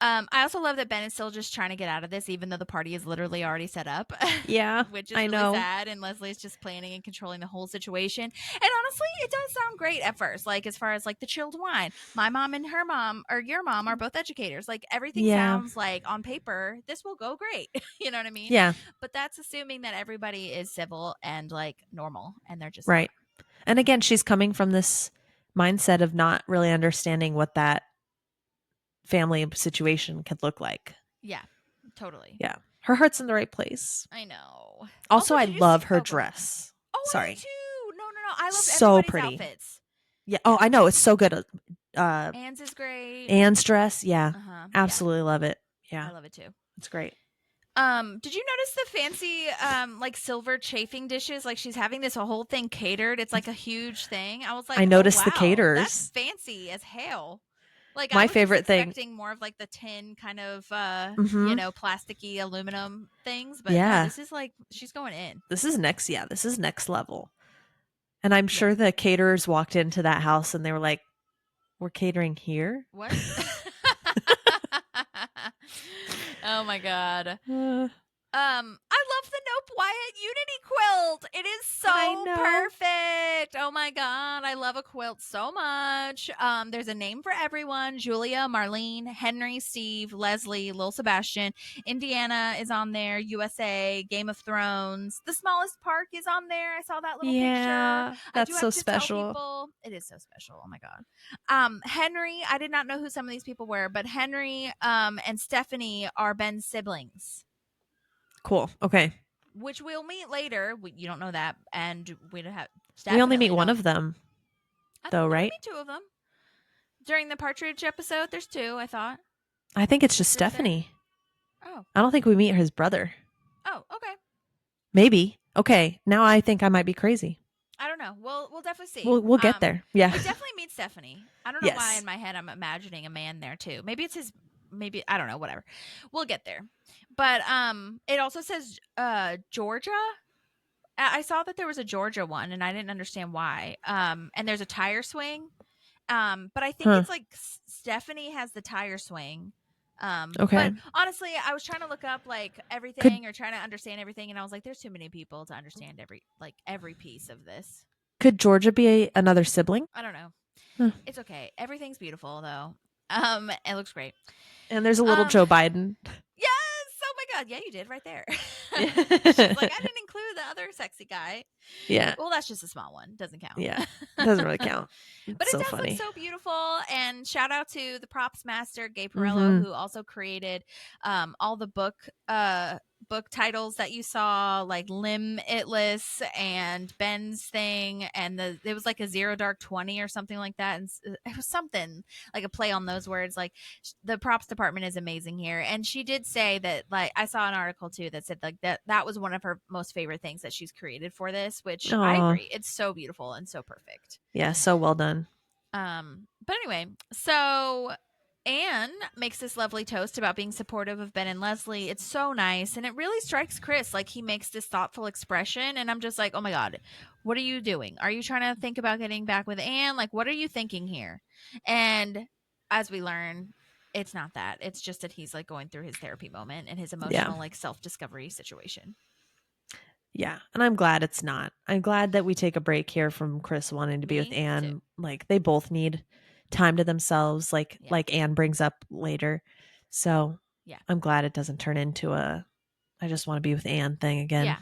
I also love that Ben is still just trying to get out of this, even though the party is literally already set up. Yeah, which is really sad. And Leslie's just planning and controlling the whole situation. And honestly, it does sound great at first. Like, as far as like the chilled wine, my mom and her mom or your mom are both educators. Like, everything sounds like on paper, this will go great. You know what I mean? Yeah. But that's assuming that everybody is civil and like normal, and they're just right. Not. And again, she's coming from this mindset of not really understanding what that family situation could look like. Yeah, totally. Yeah. Her heart's in the right place. I know. Also I love her dress. Oh, sorry. I do too. No. I love so everybody's pretty outfits. Yeah. Oh, I know. It's so good. Anne's is great. Anne's dress. Yeah. Absolutely love it. Yeah. I love it too. It's great. Did you notice the fancy like silver chafing dishes? Like, she's having this whole thing catered. It's like a huge thing. I was like, I noticed the wow, caterers. That's fancy as hell. Like, my I was favorite thing. Expecting more of like the tin kind of plasticky aluminum things, but no, this is like she's going in. This is next. Yeah, this is next level. And I'm sure the caterers walked into that house and they were like, "We're catering here." What? Oh my god. I love the Nope Wyatt Unity quilt. It is so perfect. Oh my god, I love a quilt so much. There's a name for everyone: Julia, Marlene, Henry, Steve, Leslie, Lil Sebastian. Indiana is on there. USA, Game of Thrones. The Smallest Park is on there. I saw that little picture. That's so special. It is so special. Oh my god. Henry, I did not know who some of these people were, but Henry and Stephanie are Ben's siblings. Cool. Okay. Which we'll meet later. You don't know that, and we only meet one of them, though, right? Meet two of them during the Partridge episode. There's two. I thought. I think it's just Stephanie. Oh. I don't think we meet his brother. Oh, okay. Maybe. Okay. Now I think I might be crazy. I don't know. We'll definitely see. We'll get there. Yeah. We definitely meet Stephanie. I don't know why in my head I'm imagining a man there too. Maybe it's his. Maybe I don't know. Whatever. We'll get there. But it also says Georgia I saw that there was a Georgia one, and I didn't understand why. And there's a tire swing. But I think Huh. it's like Stephanie has the tire swing. Okay. But honestly, I was trying to look up like Could everything or trying to understand everything, and I was like, there's too many people to understand every piece of this. could Georgia be another sibling? I don't know. Huh. It's okay. Everything's beautiful though. It looks great. And there's a little Joe Biden. Yes. Oh my God. Yeah, you did right there. She's like, I didn't include the other sexy guy. Yeah. Well, that's just a small one. Doesn't count. Yeah. Doesn't really count. But It's it so does funny. look so beautiful. And shout out to the props master, Gabe Perello, who also created all the book titles that you saw, like Limitless and Ben's thing, and it was like a Zero Dark 20 or something like that, and it was something like a play on those words. Like the props department is amazing here, and she did say that, like, I saw an article too that said like that was one of her most favorite things that she's created for this, which I Aw. agree, it's so beautiful and so perfect. Yeah, so well done. But anyway, so Anne makes this lovely toast about being supportive of Ben and Leslie. It's so nice. And it really strikes Chris. Like, he makes this thoughtful expression. And I'm just like, oh my God, what are you doing? Are you trying to think about getting back with Anne? Like, what are you thinking here? And as we learn, it's not that. It's just that he's like going through his therapy moment and his emotional like self-discovery situation. Yeah, and I'm glad it's not. I'm glad that we take a break here from Chris wanting to be with Anne. Too. Like, they both need time to themselves, like Anne brings up later. So yeah, I'm glad it doesn't turn into a I just want to be with Anne thing again. Yeah.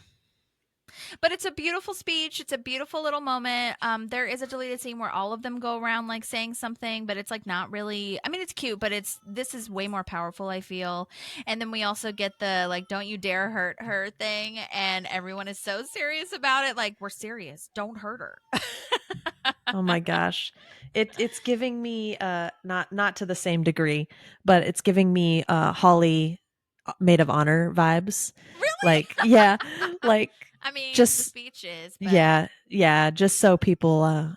But it's a beautiful speech. It's a beautiful little moment. There is a deleted scene where all of them go around like saying something, but it's like not really. I mean, it's cute, but this is way more powerful, I feel. And then we also get the like, don't you dare hurt her thing, and everyone is so serious about it. Like, we're serious. Don't hurt her. Oh my gosh. It's giving me not to the same degree, but it's giving me Holly Maid of Honor vibes. Really? Like, yeah, like I mean, just the speech is, but... yeah, just so people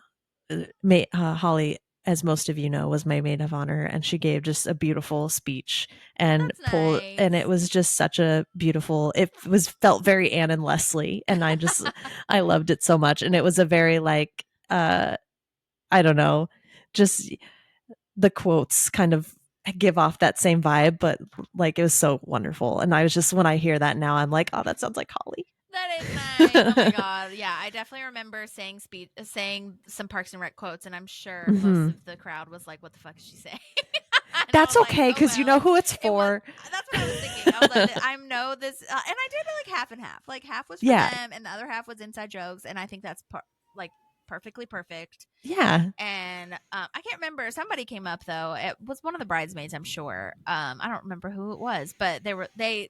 Holly, as most of you know, was my maid of honor, and she gave just a beautiful speech and and it was just such a beautiful, felt very Anne and Leslie, and I loved it so much. And it was a very like I don't know, just the quotes kind of give off that same vibe, but like it was so wonderful. And I was just, when I hear that now, I'm like, oh, that sounds like Holly. That is nice. Oh my God. Yeah, I definitely remember saying some Parks and Rec quotes, and I'm sure most of the crowd was like, what the fuck is she saying? That's okay, because you know who it's for. That's what I was thinking. I was like, I know this, and I did it like half and half. Like, half was for them, and the other half was inside jokes, and I think that's perfectly perfect. Yeah. And I can't remember. Somebody came up though. It was one of the bridesmaids, I'm sure. I don't remember who it was, but maybe it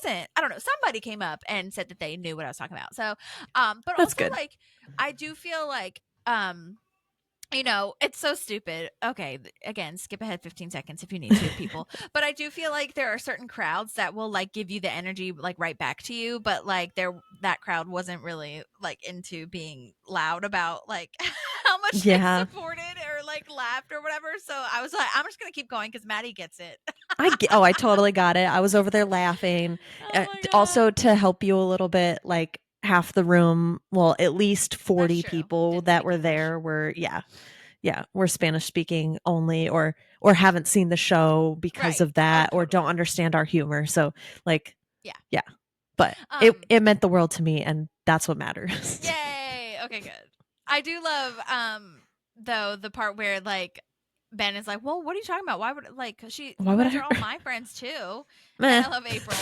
wasn't. I don't know. Somebody came up and said that they knew what I was talking about. So, but that's also good. Like, I do feel like, you know, it's so stupid. Okay, again, skip ahead 15 seconds if you need to, people. But I do feel like there are certain crowds that will like give you the energy like right back to you. But like that crowd wasn't really like into being loud about like how much they supported or like laughed or whatever. So I was like, I'm just gonna keep going because Maddie gets it. I totally got it. I was over there laughing. Also, to help you a little bit, like half the room, well, at least 40 people that were there were were Spanish speaking only, or haven't seen the show because of that, or don't understand our humor. So like but it meant the world to me, and that's what matters. Yay. Okay, good. I do love though the part where like Ben is like, well, what are you talking about? Why would like you guys are all my friends too? And I love April.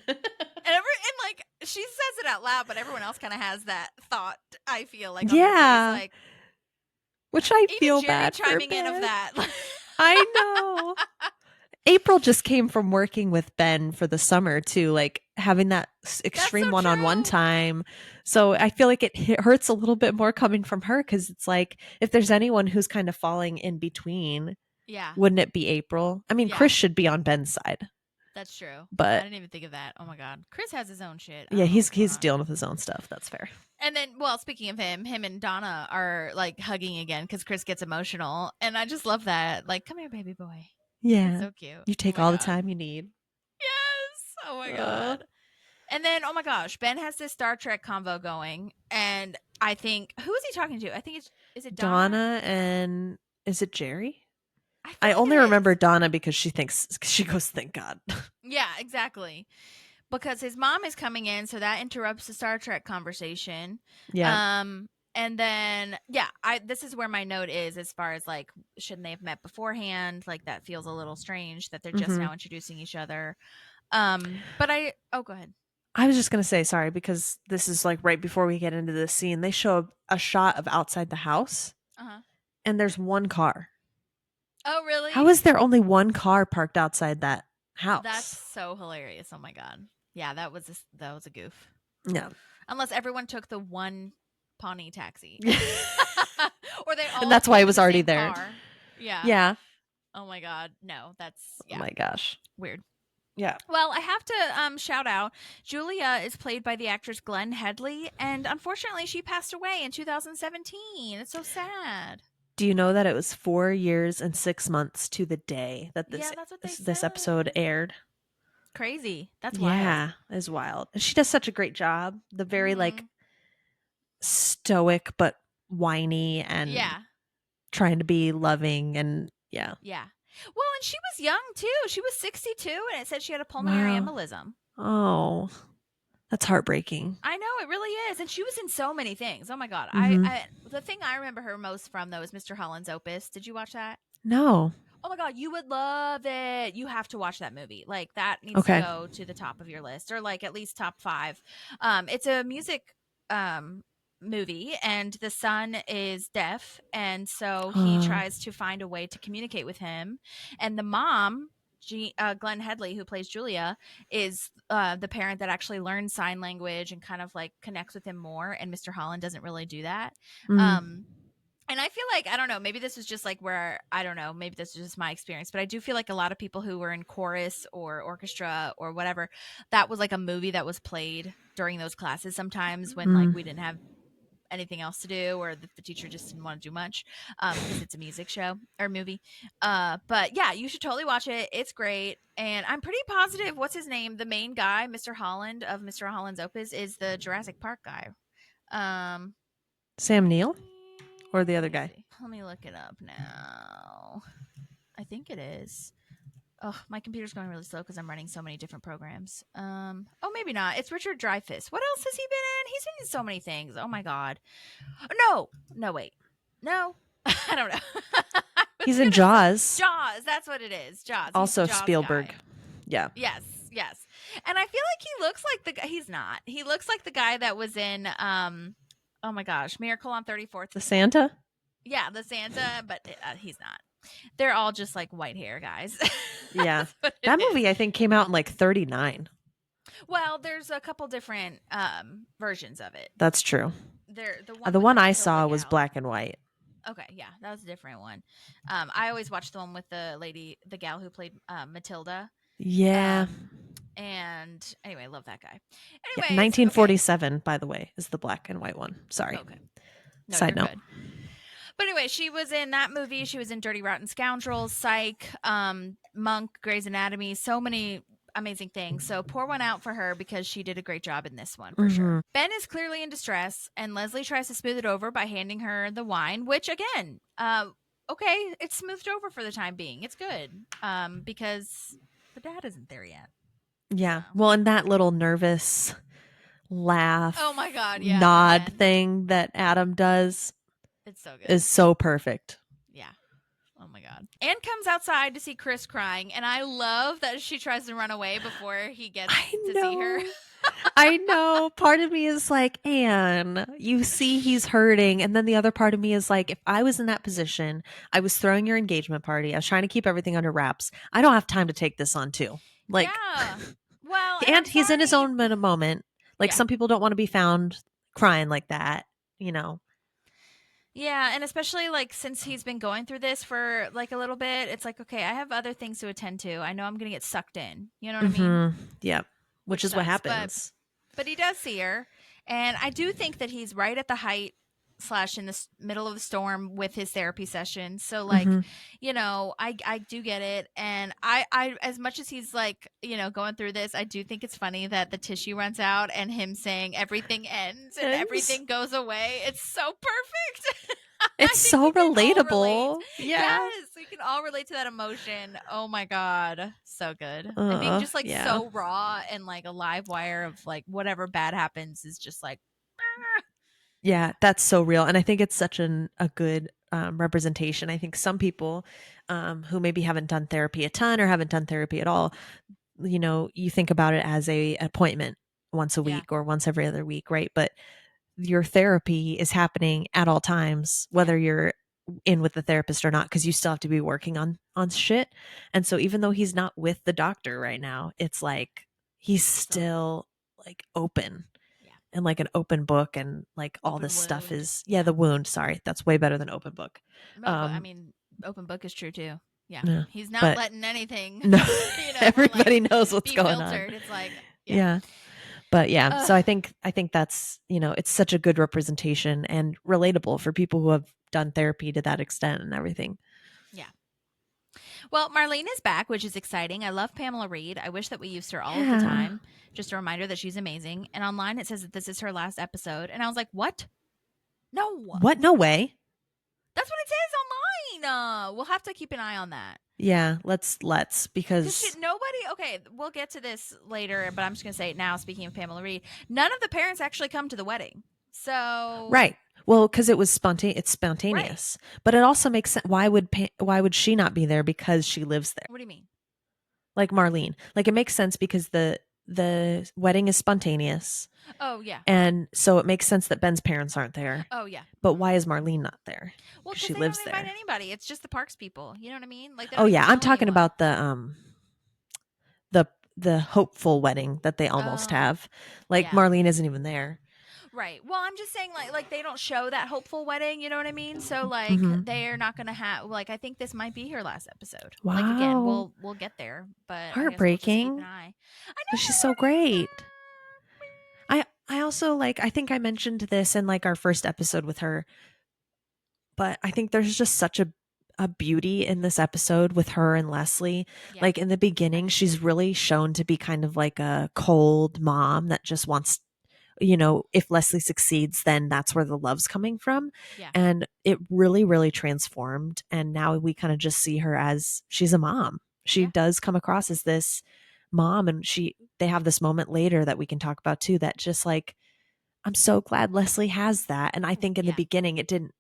And like she says it out loud, but everyone else kind of has that thought. I feel like like, which I feel Jerry bad chiming for Ben. in of that. I know. April just came from working with Ben for the summer too, like having that extreme one-on-one time. So I feel like it hurts a little bit more coming from her, because it's like, if there's anyone who's kind of falling in between, wouldn't it be April? I mean, Chris should be on Ben's side. That's true. But I didn't even think of that. Oh my God. Chris has his own shit. Yeah, he's dealing with his own stuff. That's fair. And then, well, speaking of him and Donna are like hugging again because Chris gets emotional. And I just love that. Like, come here, baby boy. Yeah. That's so cute. You take all the time you need. Yes. Oh my God. And then, oh my gosh, Ben has this Star Trek convo going, and I think, who is he talking to? I think is it Donna? Donna and is it Jerry? I feel I like only it remember is. Donna because she goes, thank God. Yeah, exactly. Because his mom is coming in, so that interrupts the Star Trek conversation. Yeah. And then this is where my note is as far as like, shouldn't they have met beforehand? Like that feels a little strange that they're just now introducing each other. But go ahead. I was just going to say, sorry, because this is like right before we get into this scene, they show a shot of outside the house Uh-huh. and there's one car. Oh, really? How is there only one car parked outside that house? That's so hilarious. Oh my God. Yeah, that was a goof. Yeah. Unless everyone took the one Pawnee taxi. Or they all and that's why it took was the already same there. car. Yeah. Yeah. Oh my God. No, that's Oh my gosh. weird. Yeah. Well, I have to shout out Julia is played by the actress Glenn Headley, and unfortunately she passed away in 2017. It's so sad. Do you know that it was 4 years and 6 months to the day that Yeah, that's what they this episode said. aired? Crazy. That's wild. Yeah, it's wild. And she does such a great job. The very like stoic but whiny and trying to be loving and yeah. Yeah. Well, and she was young too. She was 62 and it said she had a pulmonary embolism. Oh. That's heartbreaking. I know, it really is. And she was in so many things. Oh my God. The thing I remember her most from though is Mr. Holland's Opus. Did you watch that? No. Oh my God, you would love it. You have to watch that movie. Like that needs to go to the top of your list, or like at least top 5. It's a music movie, and the son is deaf, and so he tries to find a way to communicate with him. And the mom, Glenn Headley, who plays Julia, is the parent that actually learns sign language and kind of like connects with him more. And Mr. Holland doesn't really do that. And I feel like, I don't know, maybe this was just like where, I don't know, maybe this is just my experience, but I do feel like a lot of people who were in chorus or orchestra or whatever, that was like a movie that was played during those classes sometimes when like we didn't have anything else to do, or the teacher just didn't want to do much because it's a music show or movie. But yeah, you should totally watch it. It's great. And I'm pretty positive, what's his name? The main guy, Mr. Holland of Mr. Holland's Opus, is the Jurassic Park guy. Sam Neill? Or the other guy? Let me look it up now. I think it is. Oh, my computer's going really slow because I'm running so many different programs. Oh, maybe not. It's Richard Dreyfuss. What else has he been in? He's been in so many things. Oh my God. No, wait. No, I don't know. He's in Jaws. Jaws. That's what it is. Jaws. Also Jaws Spielberg. Guy. Yeah. Yes. And I feel like he looks like the guy. He's not. He looks like the guy that was in, oh my gosh, Miracle on 34th. The Santa? Yeah, the Santa, but he's not. They're all just like white hair guys. Yeah. That movie, I think, came out in like 39. Well, there's a couple different versions of it. That's true. The one I saw was black and white. Okay, yeah, that was a different one. I always watched the one with the gal who played Matilda. Yeah. And anyway, I love that guy. Anyway, 1947, by the way, is the black and white one. Sorry. Okay. No, Side note. Good. But anyway, she was in that movie. She was in Dirty Rotten Scoundrels, Psych, Monk, Grey's Anatomy, so many amazing things. So pour one out for her because she did a great job in this one for sure. Ben is clearly in distress, and Leslie tries to smooth it over by handing her the wine, which again, okay, it's smoothed over for the time being. It's good because the dad isn't there yet. Yeah. Well, and that little nervous laugh, oh my God, yeah, nod thing that Adam does, it's so good, is so perfect. Yeah. Oh my God. Anne comes outside to see Chris crying, and I love that she tries to run away before he gets to see her. I know. Part of me is like, Anne, you see he's hurting. And then the other part of me is like, if I was in that position, I was throwing your engagement party, I was trying to keep everything under wraps. I don't have time to take this on too. Like, yeah. Well, and he's in his own moment. Like some people don't want to be found crying like that, you know? Yeah, and especially like since he's been going through this for like a little bit, it's like, okay, I have other things to attend to. I know I'm going to get sucked in. You know what I mean? Yeah. Which is sucks, what happens. But he does see her. And I do think that he's right at the height slash in the middle of the storm with his therapy session. So like, Mhm. you know, I do get it. And I as much as he's like, you know, going through this, I do think it's funny that the tissue runs out and him saying everything ends and Ends. everything goes away. It's so perfect. It's I think so we can all relate. relatable. Yeah. Yes, we can all relate to that emotion. Oh my god, so good. And being just like Yeah. so raw and like a live wire of like whatever bad happens is just like Yeah, that's so real, and I think it's such a good, representation. I think some people, who maybe haven't done therapy a ton or haven't done therapy at all, you know, you think about it as a appointment once a Yeah. week or once every other week, right? But your therapy is happening at all times, whether you're in with the therapist or not, because you still have to be working on shit. And so even though he's not with the doctor right now, it's like he's still like open Yeah. and like an open book, and like all Open this stuff wound. is the wound. Sorry, that's way better than open book. No, but I mean, open book is true too. Yeah, Yeah, he's not but letting anything. no, you know, everybody like, knows what's be going filtered. on. It's like Yeah. But yeah, so Ugh. I think that's, you know, it's such a good representation and relatable for people who have done therapy to that extent and everything. Yeah. Well, Marlene is back, which is exciting. I love Pamela Reed. I wish that we used her all of the Yeah. time. Just a reminder that she's amazing. And online it says that this is her last episode. And I was like, what? No. What? No way. That's what it says online. We'll have to keep an eye on that. Yeah, let's because nobody. Okay, we'll get to this later, but I'm just gonna say it now. Speaking of Pamela Reed, none of the parents actually come to the wedding. So right. Well, because it was spontaneous, but it also makes sense. Why would she not be there because she lives there? What do you mean? Like Marlene, like it makes sense because the wedding is spontaneous. Oh yeah. And so it makes sense that Ben's parents aren't there. Oh yeah. But why is Marlene not there? Well, because she they lives don't invite there. anybody. It's just the parks people. You know what I mean? Like, Oh yeah, I'm talking about the hopeful wedding that they almost have. Like yeah. Marlene isn't even there. Right. Well, I'm just saying, like they don't show that hopeful wedding. You know what I mean? So like they're not gonna have like I think this might be her last episode. Wow. Like again, we'll get there, but heartbreaking. We'll keep an eye. I know, she's so great. I also like I think I mentioned this in like our first episode with her, but I think there's just such a beauty in this episode with her and Leslie. Yeah. Like in the beginning, she's really shown to be kind of like a cold mom that just wants, you know, if Leslie succeeds, then that's where the love's coming from. Yeah. And it really, really transformed. And now we kind of just see her as she's a mom. She does come across as this mom, and they have this moment later that we can talk about too, that just like, I'm so glad Leslie has that. And I think in the beginning it didn't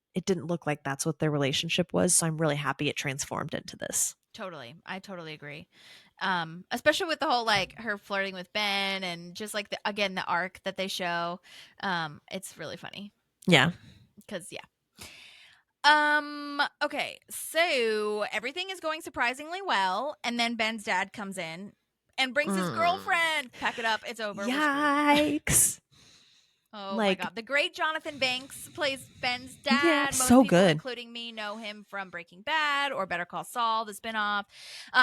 look like that's what their relationship was. So I'm really happy it transformed into this. Totally. I totally agree. Especially with the whole like her flirting with Ben and just like the arc that they show. It's really funny. Yeah. Because okay, so everything is going surprisingly well, and then Ben's dad comes in and brings his girlfriend. Pack it up, it's over. Yikes. Oh my god. The great Jonathan Banks plays Ben's dad. Yeah, Most so people, good. including me, know him from Breaking Bad or Better Call Saul, the spinoff.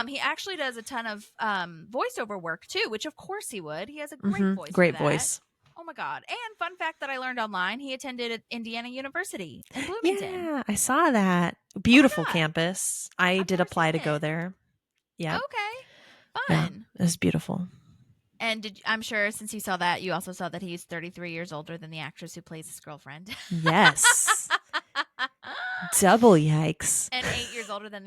He actually does a ton of voiceover work too, which of course he would. He has a great voice. Great voice. Oh my god. And fun fact that I learned online, he attended Indiana University in Bloomington. Yeah, I saw that. Beautiful campus. I did apply to go there. Yeah. Okay. Yeah, Fun. it was beautiful. And I'm sure since you saw that, you also saw that he's 33 years older than the actress who plays his girlfriend. Yes. Double yikes. And 8 years older than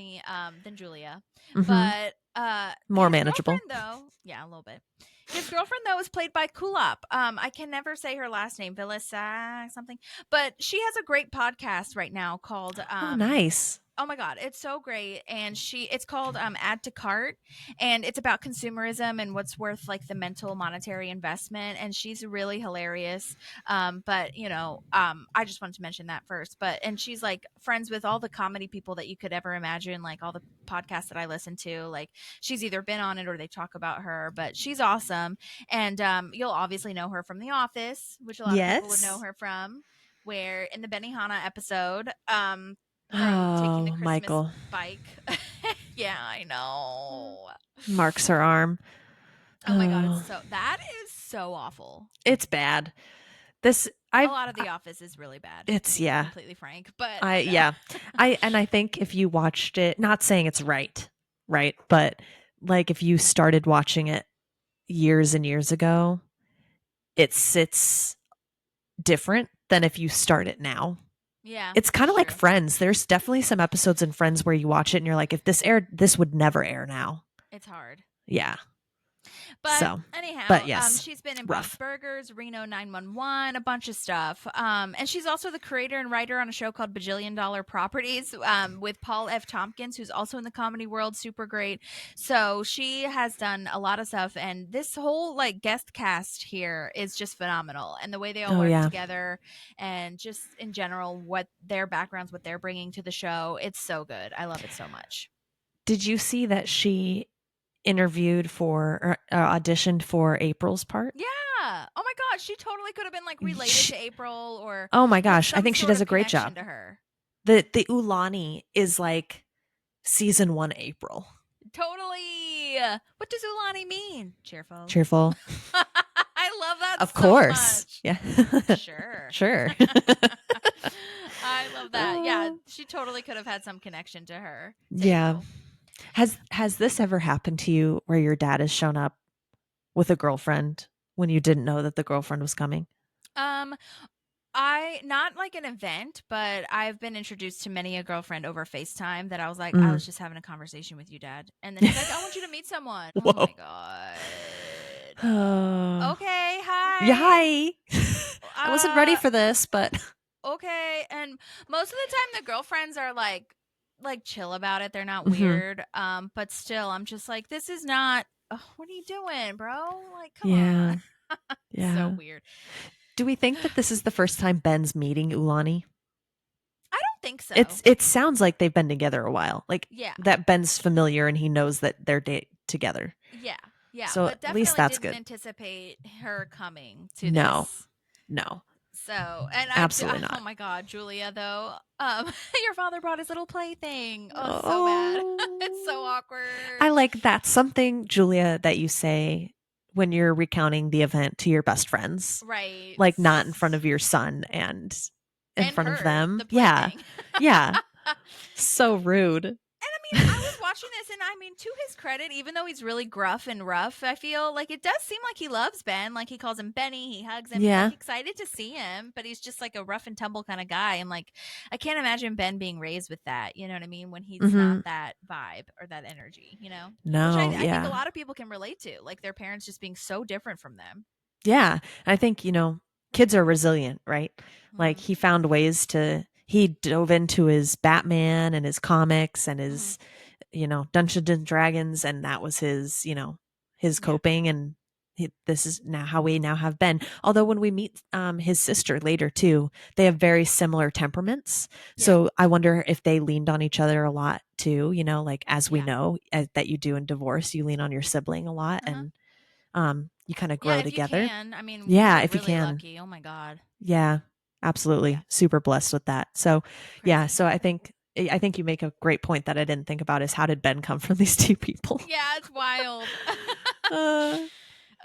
Julia. Mhm. But more his manageable. Though, yeah, a little bit. His girlfriend though is played by Kulop. I can never say her last name, Vilissa something, but she has a great podcast right now called Oh, nice. Oh my god, it's so great. And it's called Add to Cart, and it's about consumerism and what's worth like the mental monetary investment, and she's really hilarious. But you know, I just wanted to mention that first. And she's like friends with all the comedy people that you could ever imagine, like all the podcasts that I listen to. Like she's either been on it or they talk about her, but she's awesome. And you'll obviously know her from The Office, which a lot of people would know her from, where in the Benihana episode, from taking the Christmas Michael. bike. Yeah, I know. Marks her arm. Oh my god, that is so awful. It's bad. A I lot of The Office is really bad. It's to be yeah. completely frank, but I yeah. I think if you watched it, not saying it's right, but like if you started watching it years and years ago, it sits different than if you start it now. yeah, It's kind that's of like true. Friends. There's definitely some episodes in Friends where you watch it and you're like, if this aired, this would never air now. It's hard. Yeah. But So, but anyhow, yes, she's been in Bob's rough. Burgers, Reno 911, a bunch of stuff. And she's also the creator and writer on a show called Bajillion Dollar Properties with Paul F. Tompkins, who's also in the comedy world, super great. So she has done a lot of stuff, and this whole like guest cast here is just phenomenal. And the way they all Oh work yeah. together, and just in general, what their backgrounds, what they're bringing to the show, it's so good. I love it so much. Did you see that she interviewed for or auditioned for April's part? Yeah. Oh my gosh, she totally could have been like related to April or Oh my had gosh, I some think she sort does of a great connection job. to her. The Ulani is like season 1 April. Totally. What does Ulani mean? Cheerful. Cheerful. I love that Of so course. much. Yeah. Sure. Sure. I love that. Yeah, she totally could have had some connection to her. Yeah. Has this ever happened to you where your dad has shown up with a girlfriend when you didn't know that the girlfriend was coming? I not like an event, but I've been introduced to many a girlfriend over FaceTime that I was like, I was just having a conversation with you, Dad. And then he's like, I want you to meet someone. Whoa. Oh my God. Okay, hi. Yeah, hi. I wasn't ready for this, but okay. And most of the time the girlfriends are like chill about it. They're not Mhm. weird. But still I'm just like, this is not what are you doing, bro? Like, come yeah. on. Yeah. So weird. Do we think that this is the first time Ben's meeting Ulani? I don't think so. It sounds like they've been together a while. Like Yeah. that Ben's familiar and he knows that they're together. Yeah. Yeah. So but at definitely least that's didn't good. anticipate her coming to No. this. No. So, and Absolutely oh not. my God, Julia, though, your father brought his little plaything. Oh, so bad. It's so awkward. I like that's something, Julia, that you say when you're recounting the event to your best friends. Right. Like not in front of your son and in front of them. The Yeah. plaything. Yeah. So rude. And I mean, I was watching this, and I mean, to his credit, even though he's really gruff and rough, I feel like it does seem like he loves Ben. Like he calls him Benny, he hugs him. Yeah. He's like excited to see him, but he's just like a rough and tumble kind of guy. And like, I can't imagine Ben being raised with that. You know what I mean? When he's not that vibe or that energy. You know? No. Which I yeah. think a lot of people can relate to. Like their parents just being so different from them. Yeah. I think, kids are resilient, right? Mm-hmm. Like he found ways he dove into his Batman and his comics and his, Dungeons and Dragons. And that was his, his coping. And this is now how we now have Ben. Although when we meet his sister later too, they have very similar temperaments. Yeah. So I wonder if they leaned on each other a lot too, like as we know that you do in divorce, you lean on your sibling a lot and you kind of grow together. You can. I mean, yeah, if really you can. Lucky. Oh my God. Yeah, absolutely. Yeah. Super blessed with that. So crazy. Yeah, so I think you make a great point that I didn't think about is how did Ben come from these two people? Yeah, it's wild.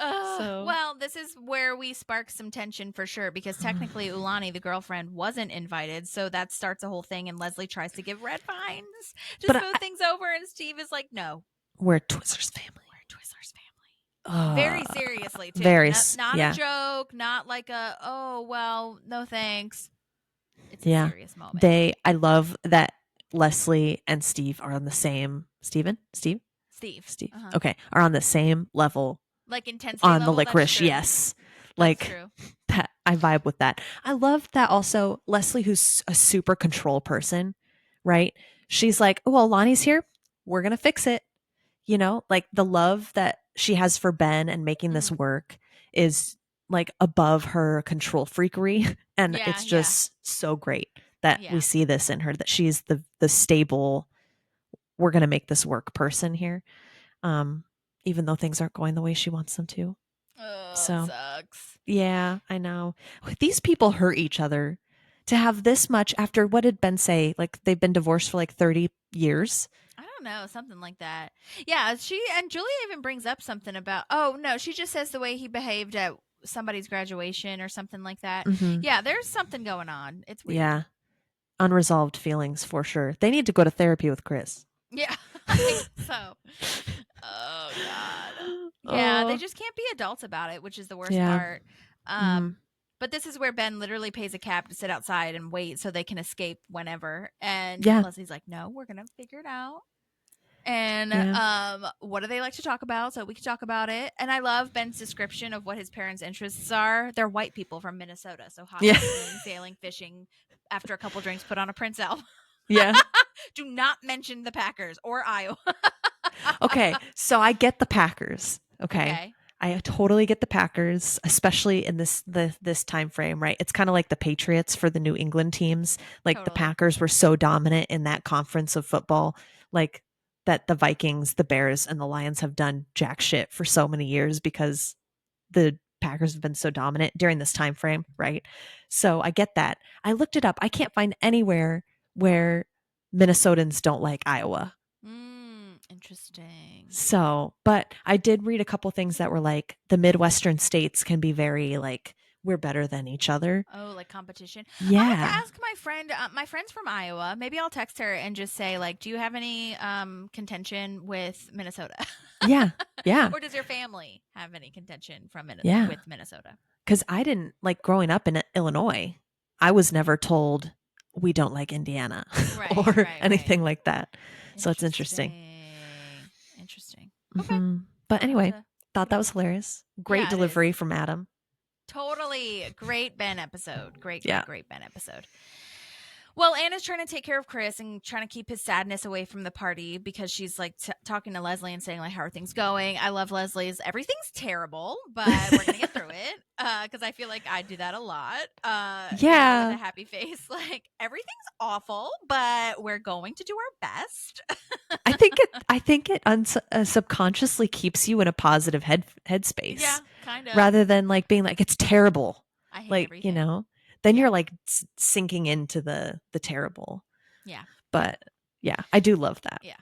Well, this is where we spark some tension for sure because technically Ulani, the girlfriend, wasn't invited. So that starts a whole thing and Leslie tries to give red vines to smooth things over and Steve is like, no. We're Twizzlers family. Very seriously, too. Not a joke, not like a, oh, well, no thanks. It's a serious moment. I love that Leslie and Steve are on the same, Steve. Uh-huh. Okay. Are on the same level. Like intensity on level, the licorice. Yes. That's true. That I vibe with that. I love that also Leslie, who's a super control person, right? She's like, oh, well, Lonnie's here. We're going to fix it. Like the love that she has for Ben and making this work is like above her control freakery. And it's just so great that we see this in her, that she's the stable, we're going to make this work person here. Even though things aren't going the way she wants them to. Oh, so sucks. Yeah, I know. These people hurt each other to have this much after, what did Ben say? Like they've been divorced for like 30 years. I don't know, something like that. Yeah, Julia even brings up something about, oh no, she just says the way he behaved at somebody's graduation or something like that. Mhm. Yeah, there's something going on. It's weird. Yeah. Unresolved feelings for sure. They need to go to therapy with Chris. Yeah, I think so. Oh God. Yeah, they Oh, just can't be adults about it, which is the worst yeah. part. Mhm. But this is where Ben literally pays a cab to sit outside and wait so they can escape whenever. And Yeah. Leslie's like, "No, we're gonna figure it out." And Yeah. what do they like to talk about? So we can talk about it. And I love Ben's description of what his parents' interests are. They're white people from Minnesota, so hockey, Yeah. swimming, sailing, fishing. After a couple drinks, put on a Prince album. Yeah. Do not mention the Packers or Iowa. Okay, so I get the Packers. Okay. I totally get the Packers, especially in this time frame, right? It's kind of like the Patriots for the New England teams. Like the Totally. Packers were so dominant in that conference of football, like that the Vikings, the Bears, and the Lions have done jack shit for so many years because the Packers have been so dominant during this time frame, right? So I get that. I looked it up. I can't find anywhere where Minnesotans don't like Iowa. Interesting. So, but I did read a couple things that were like the Midwestern states can be very like we're better than each other. Oh, like competition. Yeah. I'll have to ask my friend. My friend's from Iowa. Maybe I'll text her and just say like, "Do you have any contention with Minnesota?" Yeah. Yeah. Or does your family have any contention from Yeah. with Minnesota? Because I didn't like growing up in Illinois. I was never told we don't like Indiana or anything like that. So it's interesting. Interesting. Okay. But anyway, to- thought that was hilarious. Great Yeah, it delivery from Adam. Totally. Great Ben episode. Great Yeah. Ben episode. Well, Anna's trying to take care of Chris and trying to keep his sadness away from the party because she's like talking to Leslie and saying like, "How are things going?" I love Leslie's "Everything's terrible, but we're gonna get through it," because I feel like I do that a lot. Yeah. with a happy face, like everything's awful, but we're going to do our best. I think it subconsciously keeps you in a positive headspace. Yeah, kind of. Rather than like being like it's terrible. I hate like everything. you know, then you're like sinking into the terrible. Yeah. But yeah, I do love that. Yeah.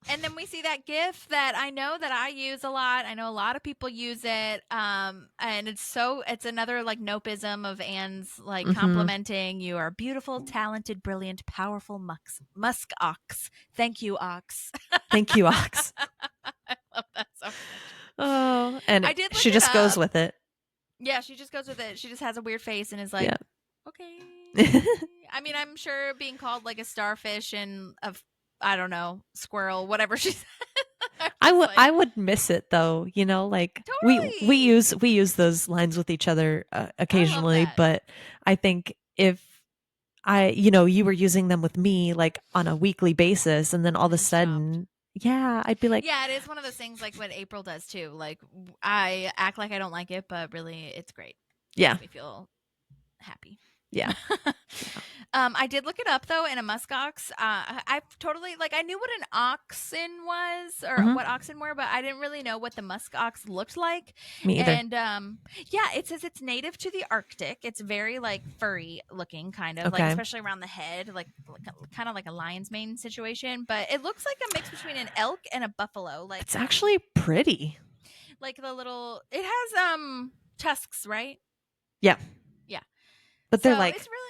And then we see that GIF that I know that I use a lot. I know a lot of people use it. And it's another like nopeism of Anne's like complimenting you are beautiful, talented, brilliant, powerful musk ox. Thank you, ox. Thank you, ox. I love that so much. Oh, and I did look she it just goes up. with it. Yeah, she just goes with it. She just has a weird face and is like, Yeah. okay. I mean, I'm sure being called like a starfish and I don't know, squirrel, whatever she said. I would miss it though, you know, like Totally. we use those lines with each other occasionally, but I think if you were using them with me like on a weekly basis and then all of a sudden I'd be like, yeah, it is one of those things like what April does too. Like I act like I don't like it, but really it's great. It makes me feel happy. Yeah. I did look it up though in a muskox. I totally like I knew what an oxen was or what oxen were, but I didn't really know what the muskox looked like. Me either. And yeah, it says it's native to the Arctic. It's very like furry looking, kind of like especially around the head, like kind of like a lion's mane situation. But it looks like a mix between an elk and a buffalo. Like it's actually pretty. Like the little, it has tusks, right? Yeah. Yeah. But they're like, it's really,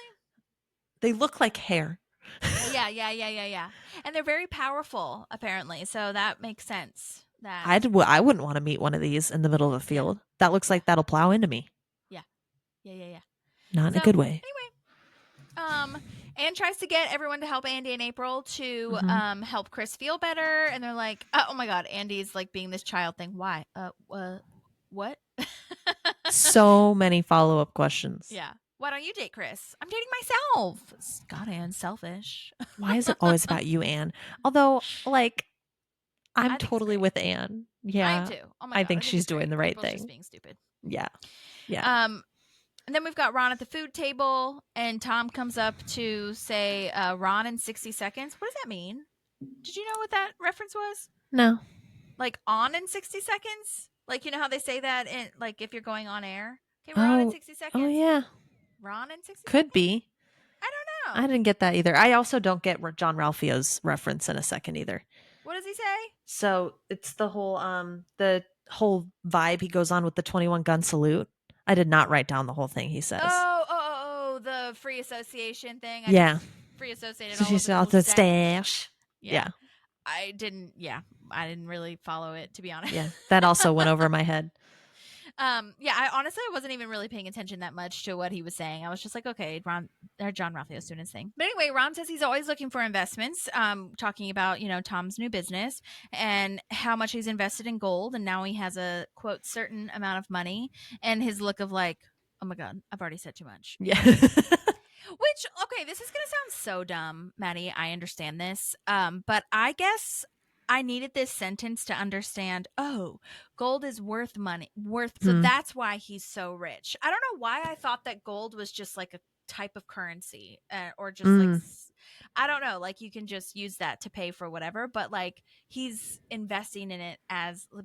they look like hair. yeah. And they're very powerful, apparently. So that makes sense. That I wouldn't want to meet one of these in the middle of a field. That looks like that'll plow into me. Yeah. Not in a good way. Anyway, Anne tries to get everyone to help Andy and April to help Chris feel better, and they're like, "Oh my God, Andy's like being this child thing. Why? What?" So many follow-up questions. Yeah. Why don't you date Chris? I'm dating myself. God, Anne, selfish. Why is it always about you, Anne? Although, like, I'm totally with Anne. Yeah, I am too. Oh my God, I think she's doing the right April's thing. Just being stupid. Yeah. And then we've got Ron at the food table, and Tom comes up to say, "Ron in 60 seconds." What does that mean? Did you know what that reference was? No. Like on in 60 seconds? Like, you know how they say that in like if you're going on air? Okay, Ron in 60 seconds. Oh yeah. Ron in 60 Could be. I don't know. I didn't get that either. I also don't get John Ralphio's reference in a second either. What does he say? So it's the whole vibe he goes on with the 21 gun salute. I did not write down the whole thing he says. The free association thing. I Yeah. just free associated So all she's of out the the stash. stash. Yeah. I didn't really follow it, to be honest. Yeah. That also went over my head. I honestly wasn't even really paying attention that much to what he was saying. I was just like, okay, John Ralphio's doing his thing. But anyway, Ron says he's always looking for investments, talking about, Tom's new business and how much he's invested in gold. And now he has a, quote, certain amount of money. And his look of like, oh my God, I've already said too much. Yeah. Which, okay, this is going to sound so dumb, Maddie. I understand this. But I guess I needed this sentence to understand, oh, gold is worth money. So that's why he's so rich. I don't know why I thought that gold was just like a type of currency or just like, I don't know, like you can just use that to pay for whatever, but like he's investing in it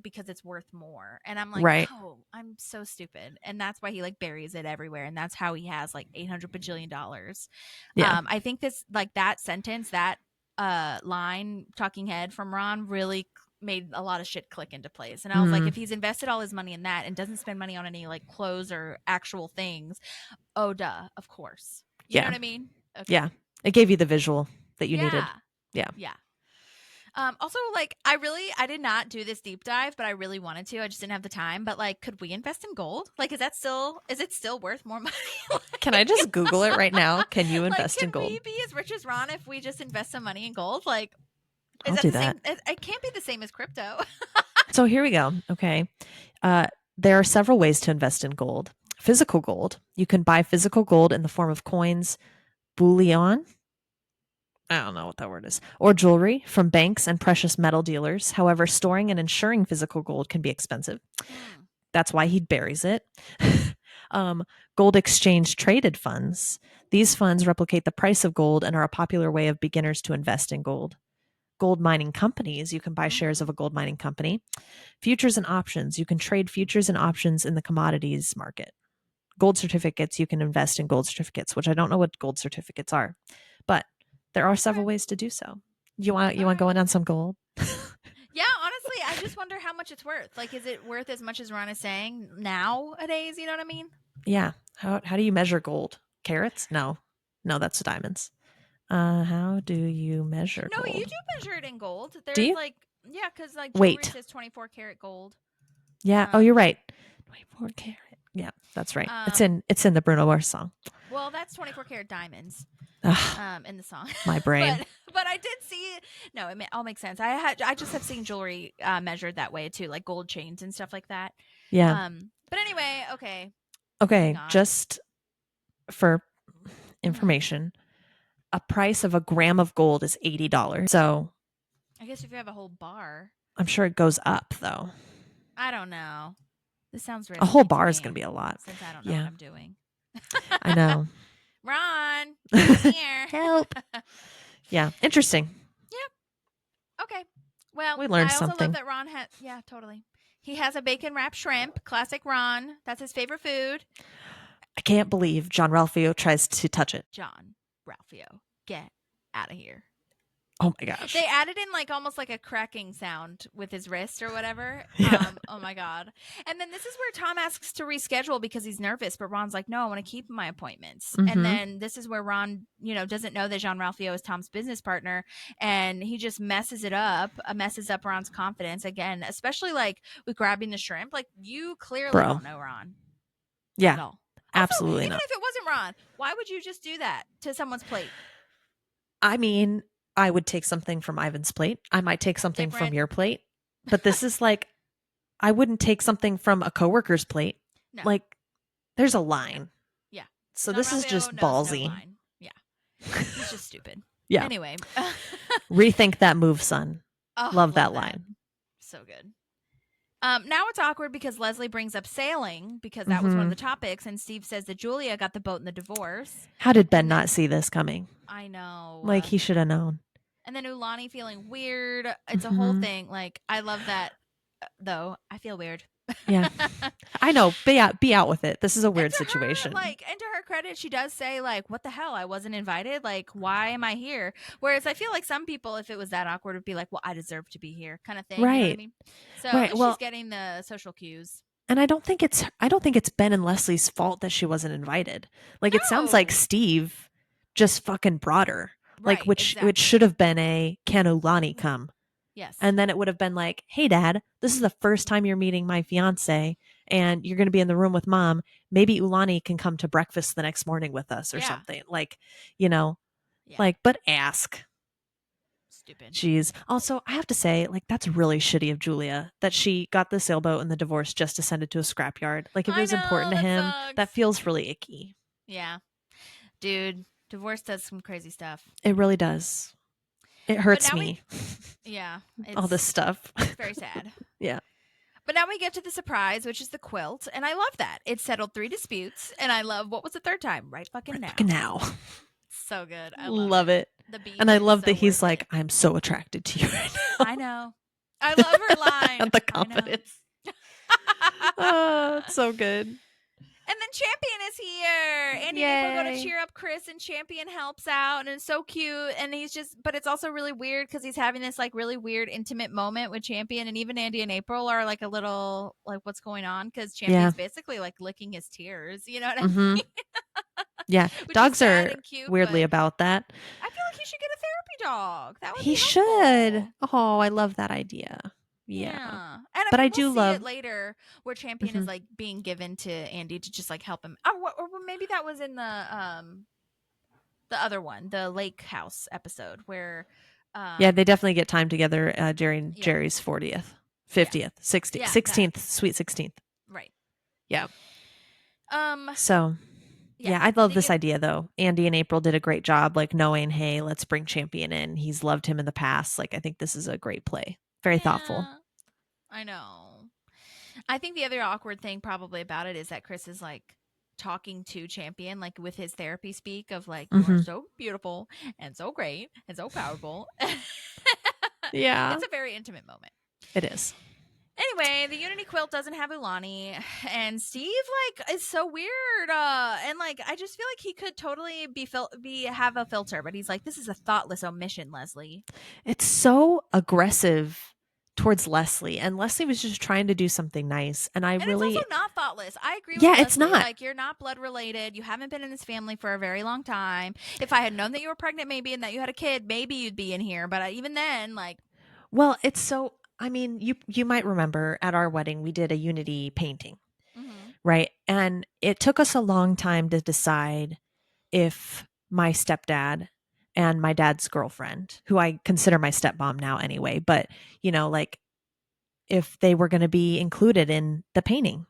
because it's worth more. And I'm like, right. Oh, I'm so stupid. And that's why he like buries it everywhere. And that's how he has like $800 bajillion. Yeah. I think this, like that sentence, that line, talking head from Ron really made a lot of shit click into place. And I was like, if he's invested all his money in that and doesn't spend money on any like clothes or actual things, oh duh, of course. You know what I mean? Okay. Yeah. It gave you the visual that you needed. Yeah. Yeah. Also, like, I did not do this deep dive, but I really wanted to. I just didn't have the time. But like, could we invest in gold? Like, is it still worth more money? Can I just Google it right now? Can you invest in gold? Can we be as rich as Ron if we just invest some money in gold? Like, I'll do that. It can't be the same as crypto. So here we go. Okay. There are several ways to invest in gold. Physical gold. You can buy physical gold in the form of coins, bullion. I don't know what that word is. Or jewelry from banks and precious metal dealers. However, storing and insuring physical gold can be expensive. That's why he buries it. Gold exchange traded funds. These funds replicate the price of gold and are a popular way of beginners to invest in gold. Gold mining companies. You can buy shares of a gold mining company. Futures and options. You can trade futures and options in the commodities market. Gold certificates. You can invest in gold certificates, which I don't know what gold certificates are, but there are several ways to do so. You want going on some gold? Yeah, honestly, I just wonder how much it's worth. Like, is it worth as much as Ron is saying nowadays? You know what I mean? Yeah. How do you measure gold? Carats? No, that's diamonds. How do you measure gold? No, you do measure it in gold. There's do you? like, yeah, because like jewelry says 24 karat gold. Yeah. Oh, you're right. 24 karat. Yeah, that's right. It's in the Bruno Mars song. Well, that's 24 karat diamonds. In the song. My brain. but I did see it. No, it all makes sense. I just have seen jewelry measured that way too, like gold chains and stuff like that. Yeah. But anyway, okay. Okay, just for information, a price of a gram of gold is $80. So I guess if you have a whole bar. I'm sure it goes up though. I don't know. This sounds risky. A whole bar is going to be a lot. Since I don't know what I'm doing. I know. Ron, here. Help. Yeah, interesting. Yeah. Okay. Well, we learned I also something. love that Ron had. Yeah, totally. He has a bacon wrapped shrimp, classic Ron. That's his favorite food. I can't believe John Ralphio tries to touch it. John Ralphio, get out of here. Oh my gosh. They added in like almost like a cracking sound with his wrist or whatever. Yeah. Oh my God. And then this is where Tom asks to reschedule because he's nervous, but Ron's like, no, I want to keep my appointments. Mm-hmm. And then this is where Ron, doesn't know that Jean Ralphio is Tom's business partner. And he just messes up Ron's confidence again, especially like with grabbing the shrimp. Like you clearly don't know Ron. Yeah. At all. Absolutely also, not. Even if it wasn't Ron, why would you just do that to someone's plate? I mean, I would take something from Ivan's plate. I might take something from your plate. But this is like, I wouldn't take something from a coworker's plate. No. Like, there's a line. Yeah. So John this Ralphio is just knows ballsy. No line. Yeah. He's just stupid. Yeah. Anyway. Rethink that move, son. Oh, love that line. So good. Now it's awkward because Leslie brings up sailing because that was one of the topics, and Steve says that Julia got the boat in the divorce. How did Ben not see this coming? I know. Like he should have known. And then Ulani feeling weird. It's a whole thing. Like I love that, though. I feel weird. Yeah, I know. Be out with it. This is a weird situation. And to her credit, she does say like, "What the hell? I wasn't invited. Like, why am I here?" Whereas I feel like some people, if it was that awkward, would be like, "Well, I deserve to be here," kind of thing. Right. You know what I mean? So right. Well, she's getting the social cues. And I don't think it's Ben and Leslie's fault that she wasn't invited. Like, it sounds like No. Steve just fucking brought her. Like, Right, which exactly. should have been a can Ulani come. Yes. And then it would have been like, hey, Dad, this is the first time you're meeting my fiance, and you're going to be in the room with Mom. Maybe Ulani can come to breakfast the next morning with us or Yeah. something. Like, you know, Yeah. like, but ask. Stupid. Jeez. Also, I have to say, like, that's really shitty of Julia that she got the sailboat and the divorce just to send it to a scrapyard. Like, if it I was know, important to that him, sucks. that feels really icky. Yeah. Dude, divorce does some crazy stuff. It really does. It hurts now me. Yeah. All this stuff. It's very sad. Yeah. But now we get to the surprise, which is the quilt, and I love that. It settled 3 disputes, and I love, what was the third time? Right fucking now. Fucking now. So good. I Love it. The beef And I is love so that he's worth like, it. I'm so attracted to you right now. I know. I love her line. The confidence. Oh, it's so good. And then Champion is here. Andy and April go to Yay. cheer up Chris, and Champion helps out, and it's so cute. And he's just, but it's also really weird because he's having this like really weird intimate moment with Champion, and even Andy and April are like a little like, what's going on? Because Champion's basically like licking his tears. You know what I mean? Yeah, Which is dogs sad are and cute, weirdly but about that. I feel like he should get a therapy dog. That would He be should. helpful. Oh, I love that idea. Yeah. And But I we'll do see love it later where Champion is like being given to Andy to just like help him. Or maybe that was in the other one, the lake house episode where yeah, they definitely get time together during Jerry's 40th, 50th, 60th, 16th, sweet 16th. Right. Yeah. So yeah, I love this idea though. Andy and April did a great job, like knowing, hey, let's bring Champion in. He's loved him in the past. Like, I think this is a great play. Very thoughtful. I know. I think the other awkward thing probably about it is that Chris is like talking to Champion, like with his therapy speak of like, you are so beautiful and so great and so powerful. Yeah. It's a very intimate moment. It is. Anyway, the Unity quilt doesn't have Ulani, and Steve like is so weird. And like I just feel like he could totally have a filter, but he's like, this is a thoughtless omission, Leslie. It's so aggressive towards Leslie, and Leslie was just trying to do something nice. And it's also not thoughtless. I agree with Yeah, Leslie. it's not. Like, you're not blood related. You haven't been in this family for a very long time. If I had known that you were pregnant, maybe, and that you had a kid, maybe you'd be in here. But even then, like, well, it's so. I mean, you might remember at our wedding we did a Unity painting, right? And it took us a long time to decide if my stepdad and my dad's girlfriend, who I consider my stepmom now anyway, but you know, like if they were going to be included in the painting.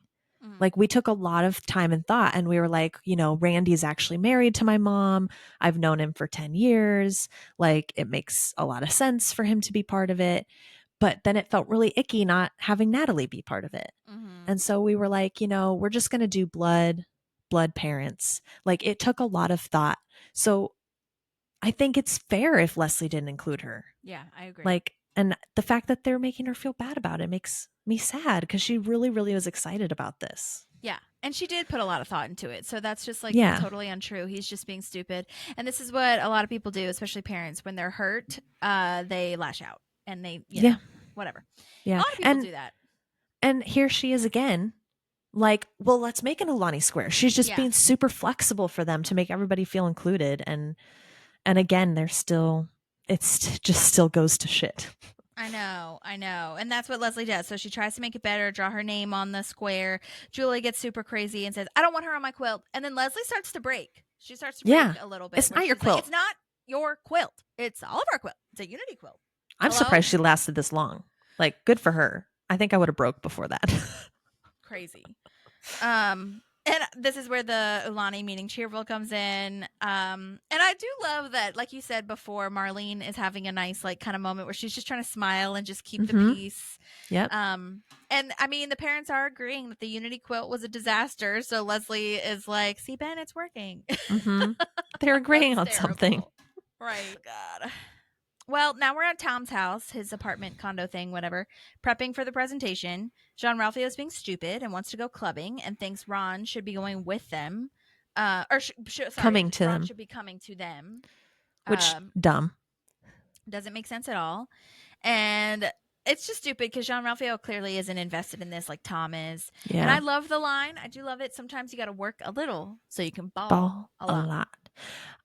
Like, we took a lot of time and thought, and we were like, you know, Randy's actually married to my mom. I've known him for 10 years. Like, it makes a lot of sense for him to be part of it. But then it felt really icky not having Natalie be part of it. And so we were like, you know, we're just going to do blood parents. Like, it took a lot of thought. So I think it's fair if Leslie didn't include her. Yeah, I agree. Like, and the fact that they're making her feel bad about it makes me sad because she really, really was excited about this. Yeah. And she did put a lot of thought into it. So that's just like totally untrue. He's just being stupid. And this is what a lot of people do, especially parents. When they're hurt, they lash out and they, you know, whatever. Yeah. A lot of people do that. And here she is again. Like, well, let's make an Alani Square. She's just being super flexible for them to make everybody feel included. And again, they're still, just still goes to shit. I know. And that's what Leslie does. So she tries to make it better, draw her name on the square. Julie gets super crazy and says, I don't want her on my quilt. And then Leslie starts to break. She starts to break a little bit. It's not your quilt. Like, it's not your quilt. It's all of our quilt. It's a Unity quilt. I'm surprised she lasted this long. Like, good for her. I think I would have broke before that. Crazy. And this is where the Ulani meaning cheerful comes in. And I do love that, like you said before, Marlene is having a nice, like, kind of moment where she's just trying to smile and just keep the peace. Yep. And I mean, the parents are agreeing that the Unity quilt was a disaster. So Leslie is like, see, Ben, it's working. They're agreeing on something. Right. God. Well, now we're at Tom's house, his apartment, condo thing, whatever, prepping for the presentation. Jean Ralphio is being stupid and wants to go clubbing and thinks Ron should be going with them. Coming to Ron them. should be coming to them. Which, dumb. Doesn't make sense at all. And it's just stupid because Jean-Ralphio clearly isn't invested in this like Tom is. Yeah. And I love the line. I do love it. Sometimes you got to work a little so you can ball, Ball a lot. lot.